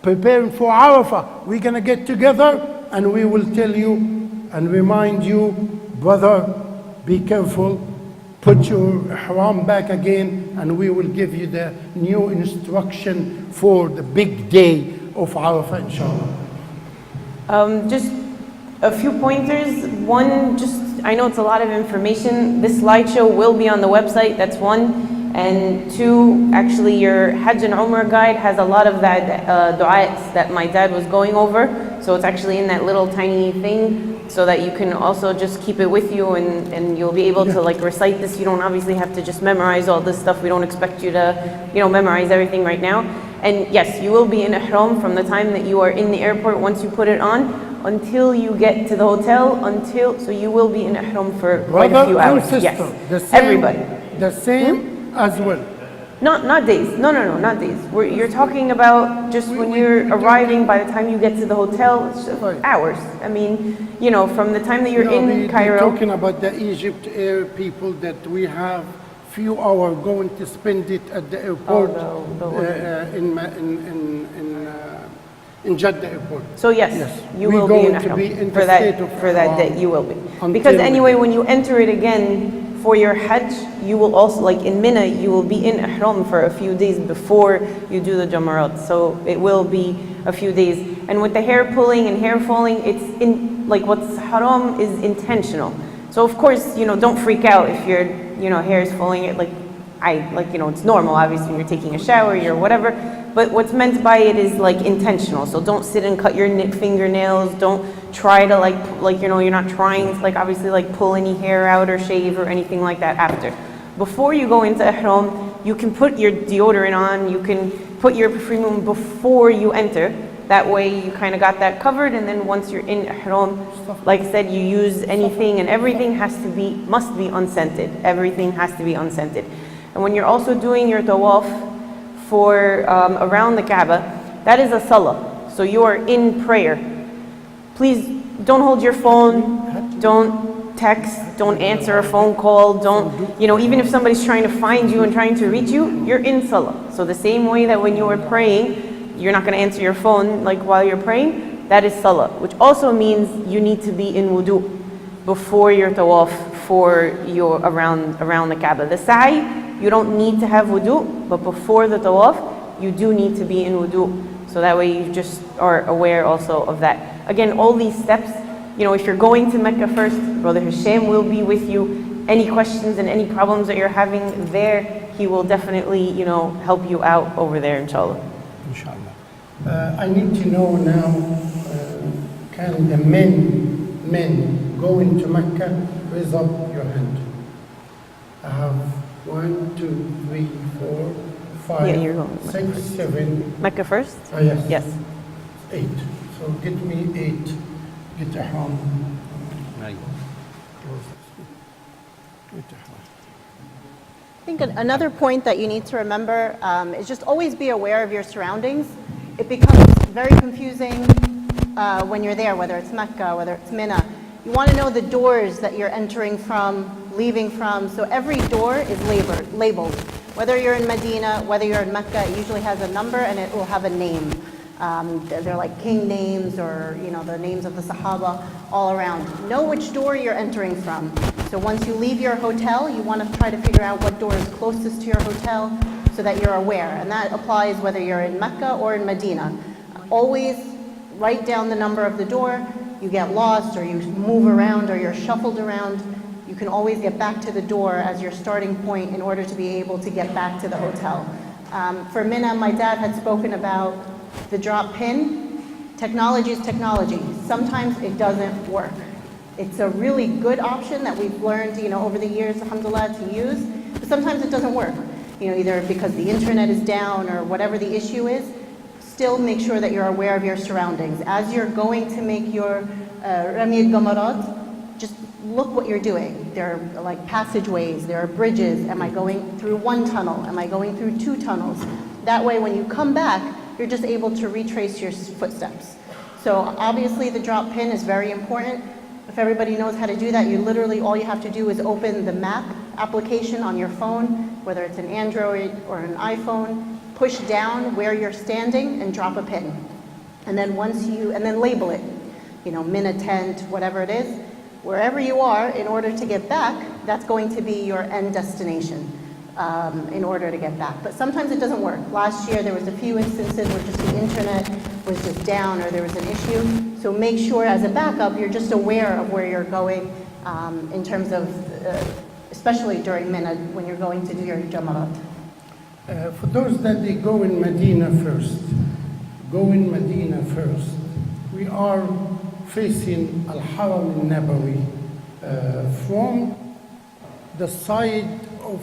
preparing for Arafah, we're going to get together and we will tell you and remind you, brother, be careful, put your ihram back again, and we will give you the new instruction for the big day of Arafah, inshallah. Just a few pointers. One, I know it's a lot of information. This slideshow will be on the website, that's one. And two, actually your Hajj and Umrah guide has a lot of that du'as that my dad was going over. So it's actually in that little tiny thing. so that you can also just keep it with you, and you'll be able to like recite this. You don't obviously have to just memorize all this stuff. We don't expect you to, memorize everything right now. And yes, you will be in ihram from the time that you are in the airport once you put it on until you get to the hotel, so you will be in ihram for quite a few Brother and hours. sister, Yes, the same, everybody. the same as well. Not days. No, not days. You're talking about just when you're arriving. By the time you get to the hotel, it's just Right. hours. I mean, from the time that you're No, in we're Cairo. talking about the Egypt air people that we have few hours going to spend it at the airport in Jeddah airport. So yes, you we're will be going in to ihram be in for the that state of for that ihram day. You will be, until because anyway, we- when you enter it again for your Hajj, you will also, like in Mina, you will be in ihram for a few days before you do the Jamarat. So it will be a few days. And with the hair pulling and hair falling, it's what's haram is intentional. So of course, don't freak out if your hair is falling. It's normal. Obviously, you're taking a shower, you're whatever. But what's meant by it is like intentional. So don't sit and cut your fingernails. Don't try to you're not trying to obviously pull any hair out or shave or anything like that after. Before you go into ihram, you can put your deodorant on. You can put your perfume on before you enter. That way you kind of got that covered, and then once you're in ihram, like I said, you use anything and everything must be unscented. Everything has to be unscented. And when you're also doing your tawaf for around the Kaaba, that is a salah. So you are in prayer. Please don't hold your phone, don't text, don't answer a phone call, don't, even if somebody's trying to find you and trying to reach you, you're in salah. So the same way that when you are praying, you're not going to answer your phone while you're praying, that is salah, which also means you need to be in wudu before your tawaf for your around the Kaaba. The sa'i, you don't need to have wudu, but before the tawaf, you do need to be in wudu. So that way you just are aware also of that. Again, all these steps, if you're going to Mecca first, Brother Hisham will be with you. Any questions and any problems that you're having there, he will definitely, help you out over there, inshallah. Inshallah. I need to know now, can the men go into Mecca? Raise up your hand. I have 1, 2, 3, 4, 5, Yeah, you're going to 6, 7. Mecca first? Yes. Yes. 8. So get me 8. Get a home. I think another point that you need to remember is just always be aware of your surroundings. It becomes very confusing when you're there, whether it's Mecca, whether it's Mina. You want to know the doors that you're entering from, leaving from. So every door is labeled. Whether you're in Medina, whether you're in Mecca, it usually has a number and it will have a name. They're like king names or the names of the Sahaba all around. Know which door you're entering from. So once you leave your hotel, you want to try to figure out what door is closest to your hotel so that you're aware. And that applies whether you're in Mecca or in Medina. Always write down the number of the door. You get lost or you move around or you're shuffled around, you can always get back to the door as your starting point in order to be able to get back to the hotel. For Mina, my dad had spoken about the drop pin. Technology is technology. Sometimes it doesn't work. It's a really good option that we've learned, over the years, alhamdulillah, to use, but sometimes it doesn't work. Either because the internet is down or whatever the issue is. Still make sure that you're aware of your surroundings. As you're going to make your Rami al-Gamarat, just look what you're doing. There are like passageways, there are bridges. Am I going through one tunnel? Am I going through 2 tunnels? That way when you come back, you're just able to retrace your footsteps. So obviously the drop pin is very important. If everybody knows how to do that, all you have to do is open the map application on your phone, whether it's an Android or an iPhone, push down where you're standing and drop a pin. And then label it, Mina tent, whatever it is. Wherever you are, in order to get back, that's going to be your end destination in order to get back. But sometimes it doesn't work. Last year, there was a few instances where just the internet was just down or there was an issue. So make sure as a backup, you're just aware of where you're going in terms of, especially during Mina, when you're going to do your Jamarat. For those that they go in Medina first, we are facing Al-Haram al-Nabawi from the side of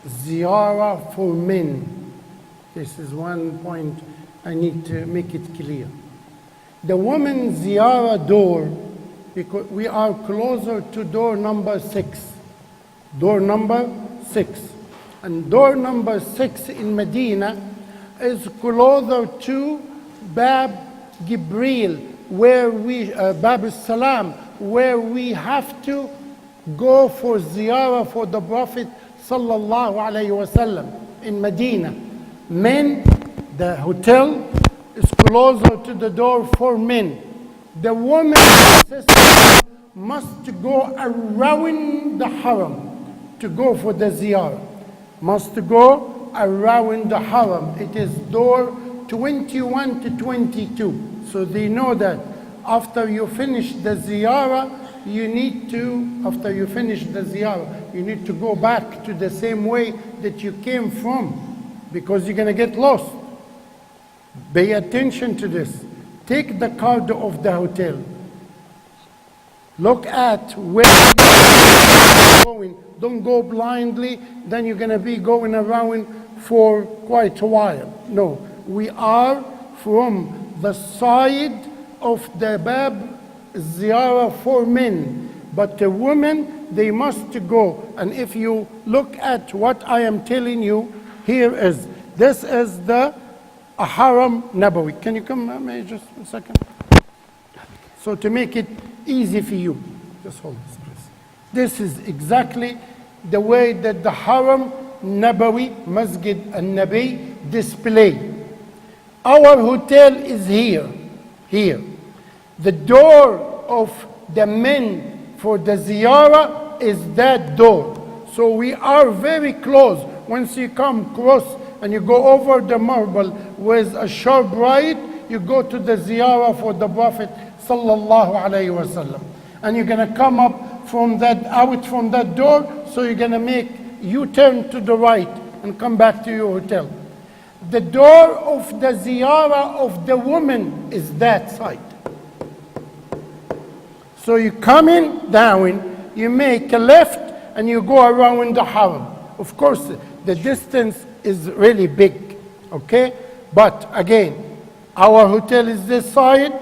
ziyarah for men. This is one point I need to make it clear. The women's ziyarah door, because we are closer to door number 6. Door number 6. And door number 6 in Medina is closer to Bab Gibril, where Bab al-Salam, where we have to go for ziyarah for the Prophet sallallahu alayhi wasallam in Medina. Men, the hotel is closer to the door for men. The woman sister must go around the haram to go for the ziyarah. Must go around the haram. It is door 21 to 22. So they know that after you finish the ziyarah, you need to go back to the same way that you came from, because you're going to get lost. Pay attention to this. Take the card of the hotel. Look at where you're going. Don't go blindly, then you're going to be going around for quite a while. No, we are from the side of the Bab Ziyarah for men, but the women, they must go. And if you look at what I am telling you, this is the Haram Nabawi. Can you come, may just a second? So to make it easy for you, just hold this, please. This is exactly the way that the Haram Nabawi, Masjid al-Nabi, display. Our hotel is here. The door of the men for the ziyarah is that door. So we are very close. Once you come across and you go over the marble with a sharp right, you go to the ziyarah for the Prophet sallallahu alaihi wasallam. And you're going to come up out from that door, so you're going to make U-turn to the right and come back to your hotel. The door of the ziyarah of the woman is that side. So you come in down, you make a left, and you go around the haram. Of course, the distance is really big, okay? But again, our hotel is this side,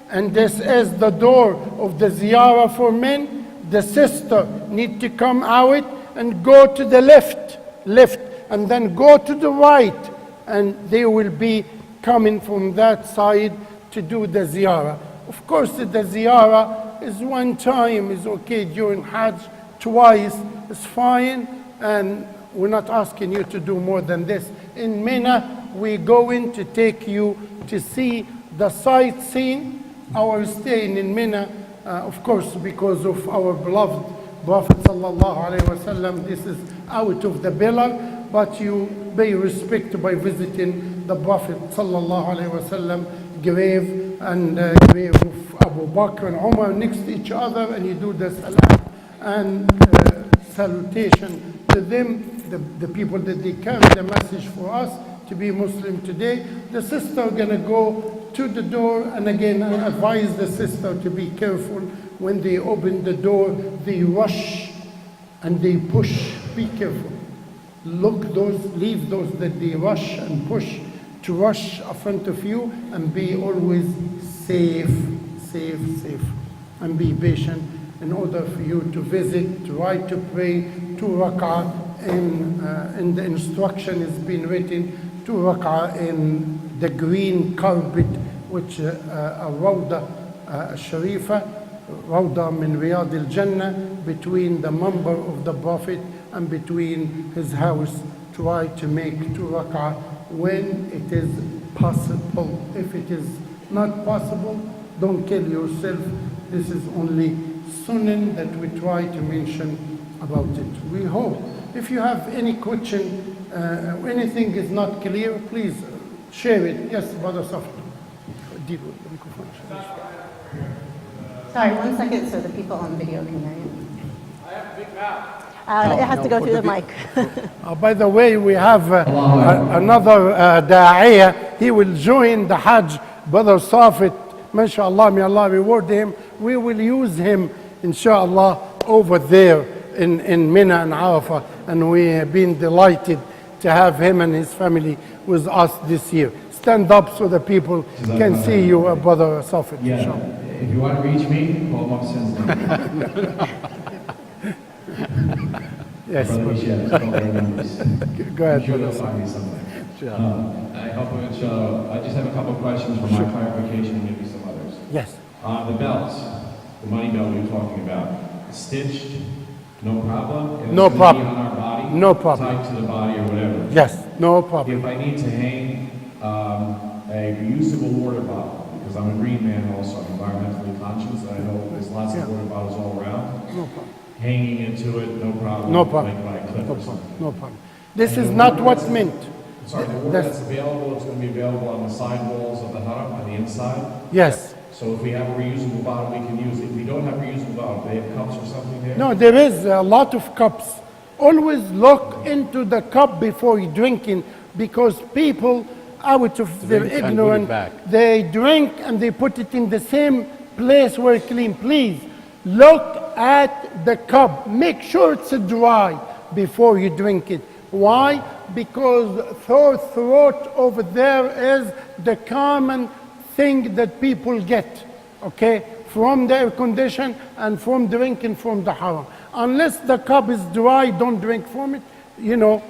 and this is the door of the ziyarah for men. The sister need to come out and go to the left, and then go to the right, and they will be coming from that side to do the ziyarah. Of course, the ziyarah is one time, is okay during Hajj, twice is fine, and we're not asking you to do more than this. In Mina, we're going to take you to see the sightseeing. Our staying in Mina, of course, because of our beloved Prophet sallallahu alaihi wasallam, this is out of the pillar, but you pay respect by visiting the Prophet sallallahu alaihi wasallam grave and grave of Abu Bakr and Umar next to each other, and you do the salam and salutation to them, the people that they carry the message for us to be Muslim today. The sister are going to go to the door, and again I advise the sister to be careful when they open the door. They rush and they push. Be careful. Leave those that they rush and push to rush in front of you, and be always safe, and be patient in order for you to visit, try to pray 2 rak'ah in the instruction has been written 2 rak'ah in the green carpet, which a Rawda Sharifa, Rawda min Riyad al-Jannah, between the member of the Prophet and between his house. Try to make 2 rak'ah when it is possible. If it is not possible, don't kill yourself. This is only sunan that we try to mention about it. We hope. If you have any question, anything is not clear, please share it. Yes, Brother Safar. Sorry, 1 second so the people on video can hear you. I have a big mouth. It has to go through the mic. By the way, we have another da'iyah. He will join the Hajj. Brother Safit mashallah, may Allah reward him. We will use him, inshallah, over there in Mina and Arafah. And we have been delighted to have him and his family with us this year. Stand up so the people can see you, Brother Safed, Yeah, inshallah. if you want to reach me, call Mohsen's number. Yes, Brother Michelle, call their numbers. go ahead, I'm sure Brother they'll find me somewhere. Inshallah. I hope I just have a couple of questions for my clarification and maybe some others. Yes. The belts, the money belt we were talking about, stitched, no problem? If No it's gonna problem. be on our body? No problem. Tied to the body or whatever? Yes, no problem. If I need to hang a reusable water bottle, because I'm a green man also, I'm environmentally conscious, and I know there's lots of water bottles all around. No problem. Hanging into it, no problem. No problem. Like by a clip No or problem. something. No problem. This is not what's meant. Sorry, the water that's available, it's going to be available on the side walls of the haram, on the inside. Yes. So if we have a reusable bottle, we can use it. If we don't have a reusable bottle, they have cups or something there? No, there is a lot of cups. Always look into the cup before you drinking, because people, out of their Drink and put it ignorance, back. they drink and they put it in the same place where it's clean. Please look at the cup. Make sure it's dry before you drink it. Why? Because throat over there is the common thing that people get, okay, from the air condition and from drinking from the haram. Unless the cup is dry, don't drink from it. You know,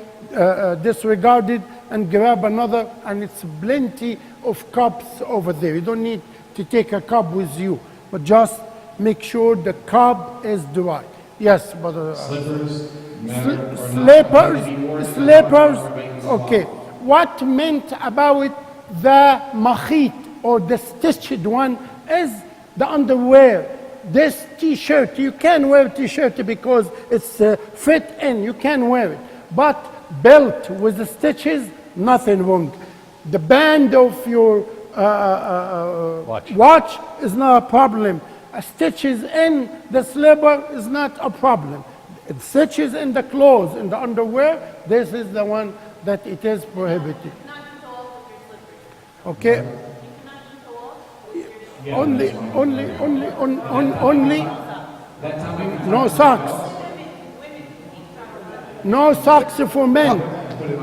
disregard it and grab another, and it's plenty of cups over there. You don't need to take a cup with you, but just make sure the cup is dry. Yes, but Slippers, matter or not? slippers. Okay. What meant about the makhit or the stitched one is the underwear. This t-shirt, you can wear t-shirt because it's fit in, you can wear it. But belt with the stitches, nothing wrong. The band of your watch is not a problem. Stitches in the slipper is not a problem. Stitches in the clothes, in the underwear, this is the one that it is prohibited. Okay? Only, no socks. No socks for men.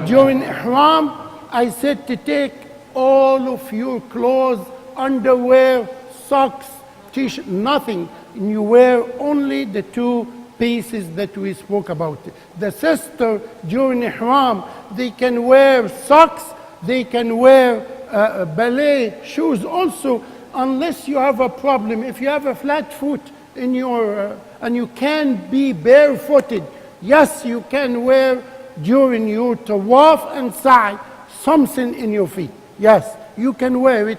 During Ihram, I said to take all of your clothes, underwear, socks, t-shirt, nothing. And you wear only the two pieces that we spoke about. The sister during Ihram, they can wear socks, they can wear ballet shoes also, unless you have a problem. If you have a flat foot in your, and you can be barefooted, yes, you can wear during your tawaf and sa'i something in your feet. Yes, you can wear it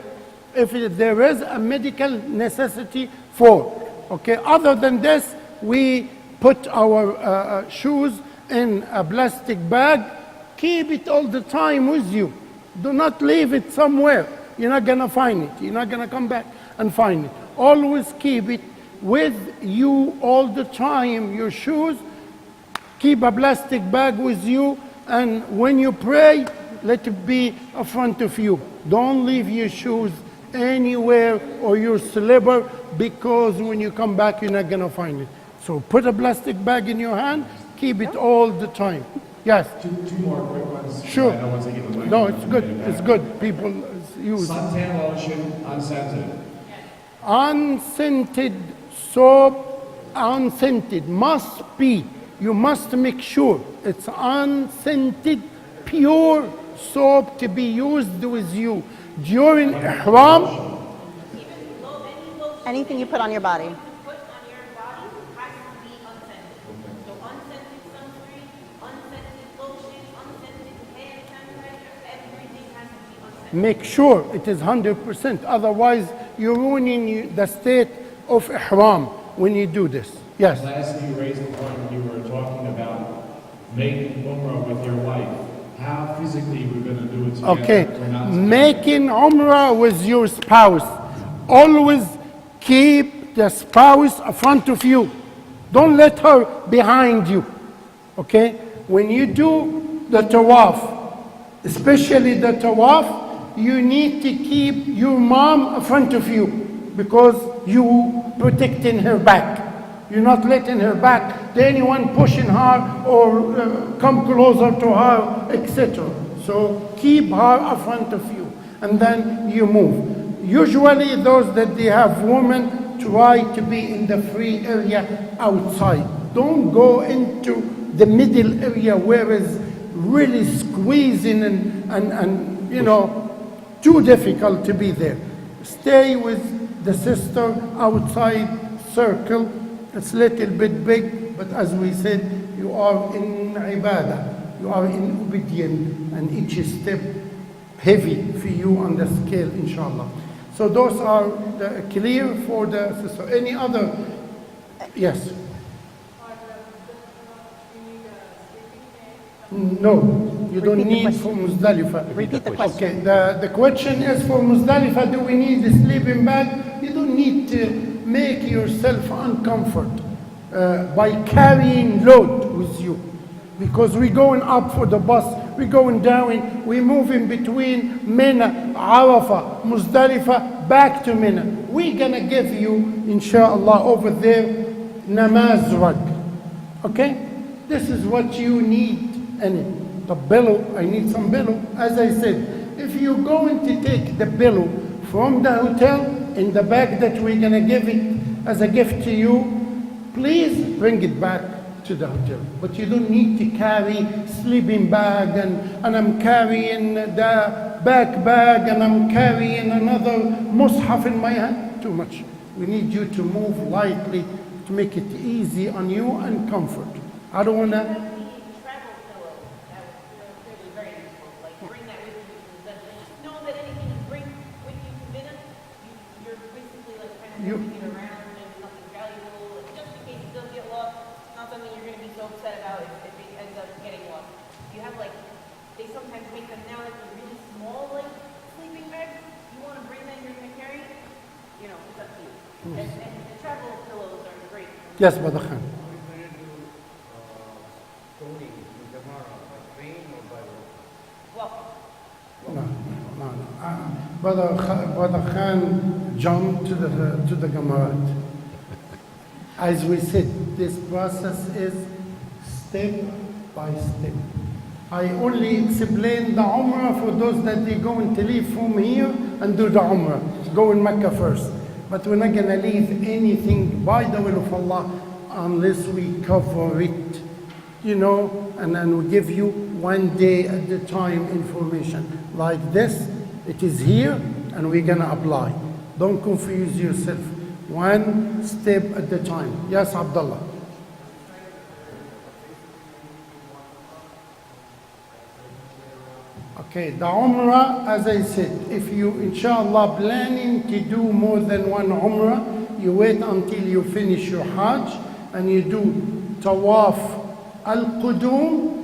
if there is a medical necessity for. Okay, other than this, we put our shoes in a plastic bag. Keep it all the time with you. Do not leave it somewhere. You're not gonna find it. You're not gonna come back and find it. Always keep it with you all the time. Your shoes, keep a plastic bag with you, and when you pray, let it be in front of you. Don't leave your shoes anywhere or your slipper, because when you come back, you're not gonna find it. So put a plastic bag in your hand, keep it all the time. Yes. Two more quick ones. Sure. I don't want to take the mic. No, it's good. It's good. People use Suntan lotion, unscented. unscented soap, unscented must be. You must make sure it's unscented, pure soap to be used with you during Ihram. Anything you put on your body. Make sure it is 100%. Otherwise, you're ruining the state of Ihram when you do this. Yes. Lastly, you raised the point when you were talking about making Umrah with your wife. How physically we're going to do it together? Okay. We're not together. Making Umrah with your spouse. Always keep the spouse in front of you. Don't let her behind you. Okay? When you do the tawaf, especially the tawaf, you need to keep your mom in front of you. because you protecting her back. You're not letting her back to anyone pushing her or come closer to her, etc. So keep her in front of you, and then you move. Usually those that they have women try to be in the free area outside. Don't go into the middle area where it's really squeezing and you know, too difficult to be there. Stay with the sister outside circle. It's a little bit big, but as we said, you are in ibadah, you are in obedience, and each step heavy for you on the scale, inshallah. So those are clear for the sister. Any other? Yes. No, you don't Repeat the need question. for Muzdalifah. Repeat the question. Okay, the question is for Muzdalifah, do we need a sleeping bag? You don't need to make yourself uncomfortable by carrying load with you. Because we're going up for the bus, we're going down, we're moving between Mina, Arafah, Muzdalifah, back to Mina. We're gonna give you, inshallah, over there, namaz rug. Okay? This is what you need. And the pillow, I need some pillow. As I said, if you're going to take the pillow from the hotel in the bag that we're gonna give it as a gift to you, please bring it back to the hotel. But you don't need to carry sleeping bag and I'm carrying the back bag and I'm carrying another mushaf in my hand. Too much. We need you to move lightly to make it easy on you and comfort. I don't wanna. You, it around and nothing valuable, just in case it does get lost. Not something you're going to be so upset about if it ends up getting lost. You have like, they sometimes make them now like really small like sleeping bags. You want to bring them, you're going to carry, you know, it's up to you. And the travel pillows are great. yes, Brother Khan. Well, No. Brother Khan jumped to the Gamarat. As we said, this process is step by step. I only explain the Umrah for those that they're going to leave from here and do the Umrah. Go in Mecca first. But we're not going to leave anything by the will of Allah unless we cover it. You know, and then we give you one day at the time information. Like this, it is here, and we're gonna apply. Don't confuse yourself. One step at the time. Yes, Abdullah. Okay, the Umrah, as I said, if you, inshallah, planning to do more than one Umrah, you wait until you finish your Hajj, and you do Tawaf al-Qudum,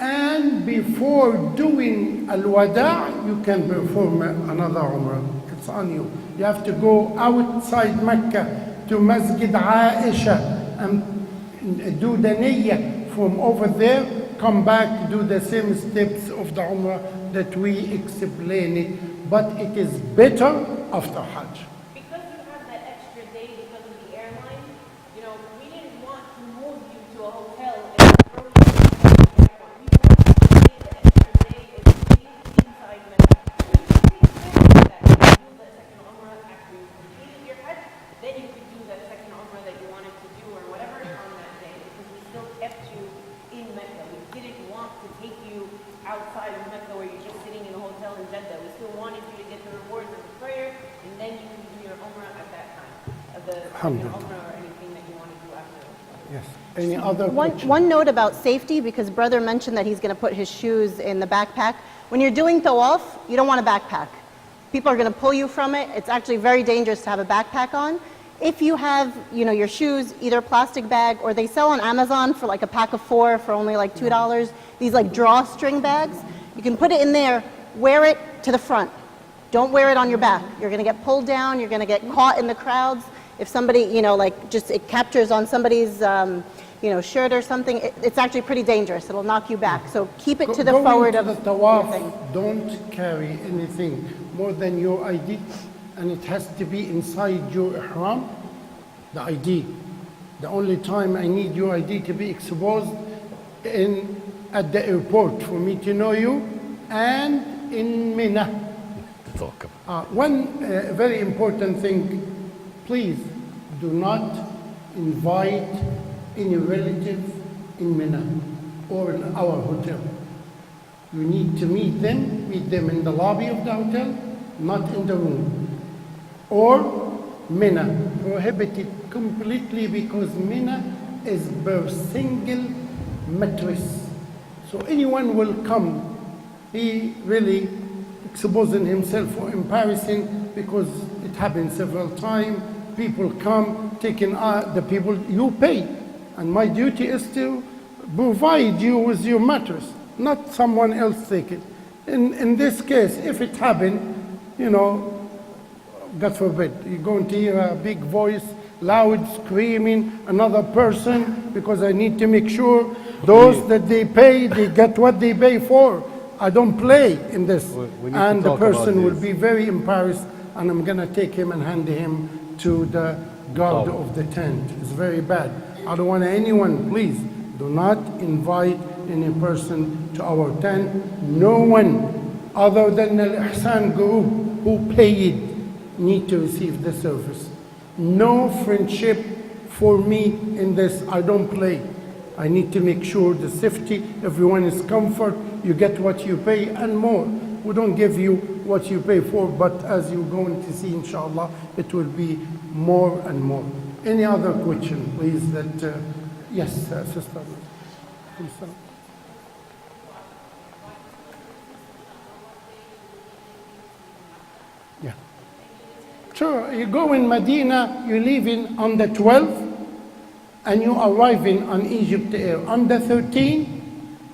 and before doing al-Wada' you can perform another Umrah. It's on you. You have to go outside Mecca to Masjid Aisha and do the niyyah from over there, come back, do the same steps of the Umrah that we explain it. But it is better after Hajj. because you have that extra day because of the airline, you know, we didn't want to move you to a hotel and throw you in the airport. We wanted to stay the extra day and stay inside Mecca. You can take advantage of that. You can do the second Umrah after you completed your Hajj, then you could do that second Umrah that you wanted to do or whatever on that day, because we still kept you in Mecca. We didn't want to take you outside of Mecca where you're just sitting in a hotel in Jeddah. We still wanted you to get the rewards of the prayer, and then you can do your Umrah at that time. The Alhamdulillah. Umrah or anything that you want to do after. Yes. Any other One, question? one note about safety, because brother mentioned that he's going to put his shoes in the backpack. When you're doing tawaf, you don't want a backpack. People are going to pull you from it. It's actually very dangerous to have a backpack on. If you have, you know, your shoes, either a plastic bag, or they sell on Amazon for like a pack of 4 for only like $2, these like drawstring bags, you can put it in there, wear it to the front. Don't wear it on your back. You're going to get pulled down. You're going to get caught in the crowds. If somebody, you know, like just it captures on somebody's, you know, shirt or something, it's actually pretty dangerous. It'll knock you back. So keep it to the Going forward to of the your tawaf, thing. don't carry anything more than your ID and it has to be inside your ihram, the ID. The only time I need your ID to be exposed at the airport for me to know you, and in Mina. One very important thing, please do not invite any relative in Mina or in our hotel. You need to meet them in the lobby of the hotel, not in the room. Or Mina, prohibited completely, because Mina is per single mattress. So anyone will come, he really exposing himself for embarrassing, because it happens several times. People come, taking the people you pay, and my duty is to provide you with your mattress, not someone else take it. In this case, if it happened, God forbid, you're going to hear a big voice, loud screaming, another person, because I need to make sure those that they pay, they get what they pay for. I don't play in this. We need to And the talk about person will this. be very embarrassed, and I'm going to take him and hand him to the guard of the tent. It's very bad. I don't want anyone, please, do not invite any person to our tent. No one other than the Alehsan group who paid need to receive the service. No friendship for me in this. I don't play. I need to make sure the safety, everyone is comfort, you get what you pay and more. We don't give you what you pay for, but as you're going to see, inshallah, it will be more and more. Any other question, please? Yes, sister. Yeah. Sure, you go in Medina, you're leaving on the 12th, and you arriving on Egypt Air on the 13th.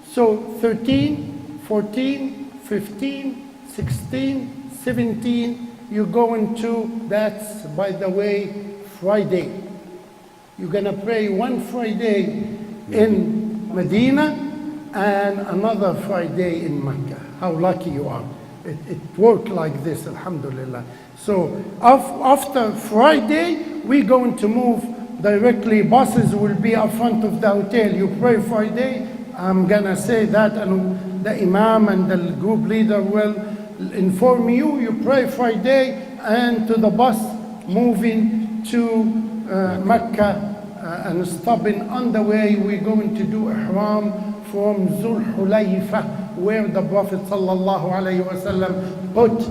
So 13, 14, 15, 16, 17, you're going to, that's, by the way, Friday. You're going to pray one Friday in Medina and another Friday in Mecca. How lucky you are. It worked like this, alhamdulillah. So after Friday, we're going to move directly. Buses will be up front of the hotel. You pray Friday, I'm going to say that, and the imam and the group leader will inform you. You pray Friday, and to the bus moving to Mecca and stopping on the way. We're going to do ihram from Zul Hulayfa, where the Prophet sallallahu alaihi wasallam put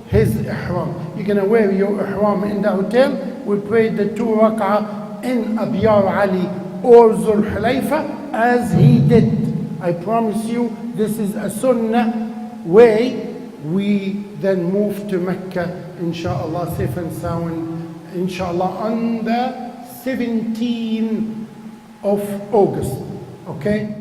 his ihram. You're going to wear your ihram in the hotel. We pray the 2 rak'ah in Abyar Ali or Zul Hulayfa as he did. I promise you, this is a sunnah way. We then move to Mecca, inshallah, safe and sound, inshallah, on the 17th of August. Okay?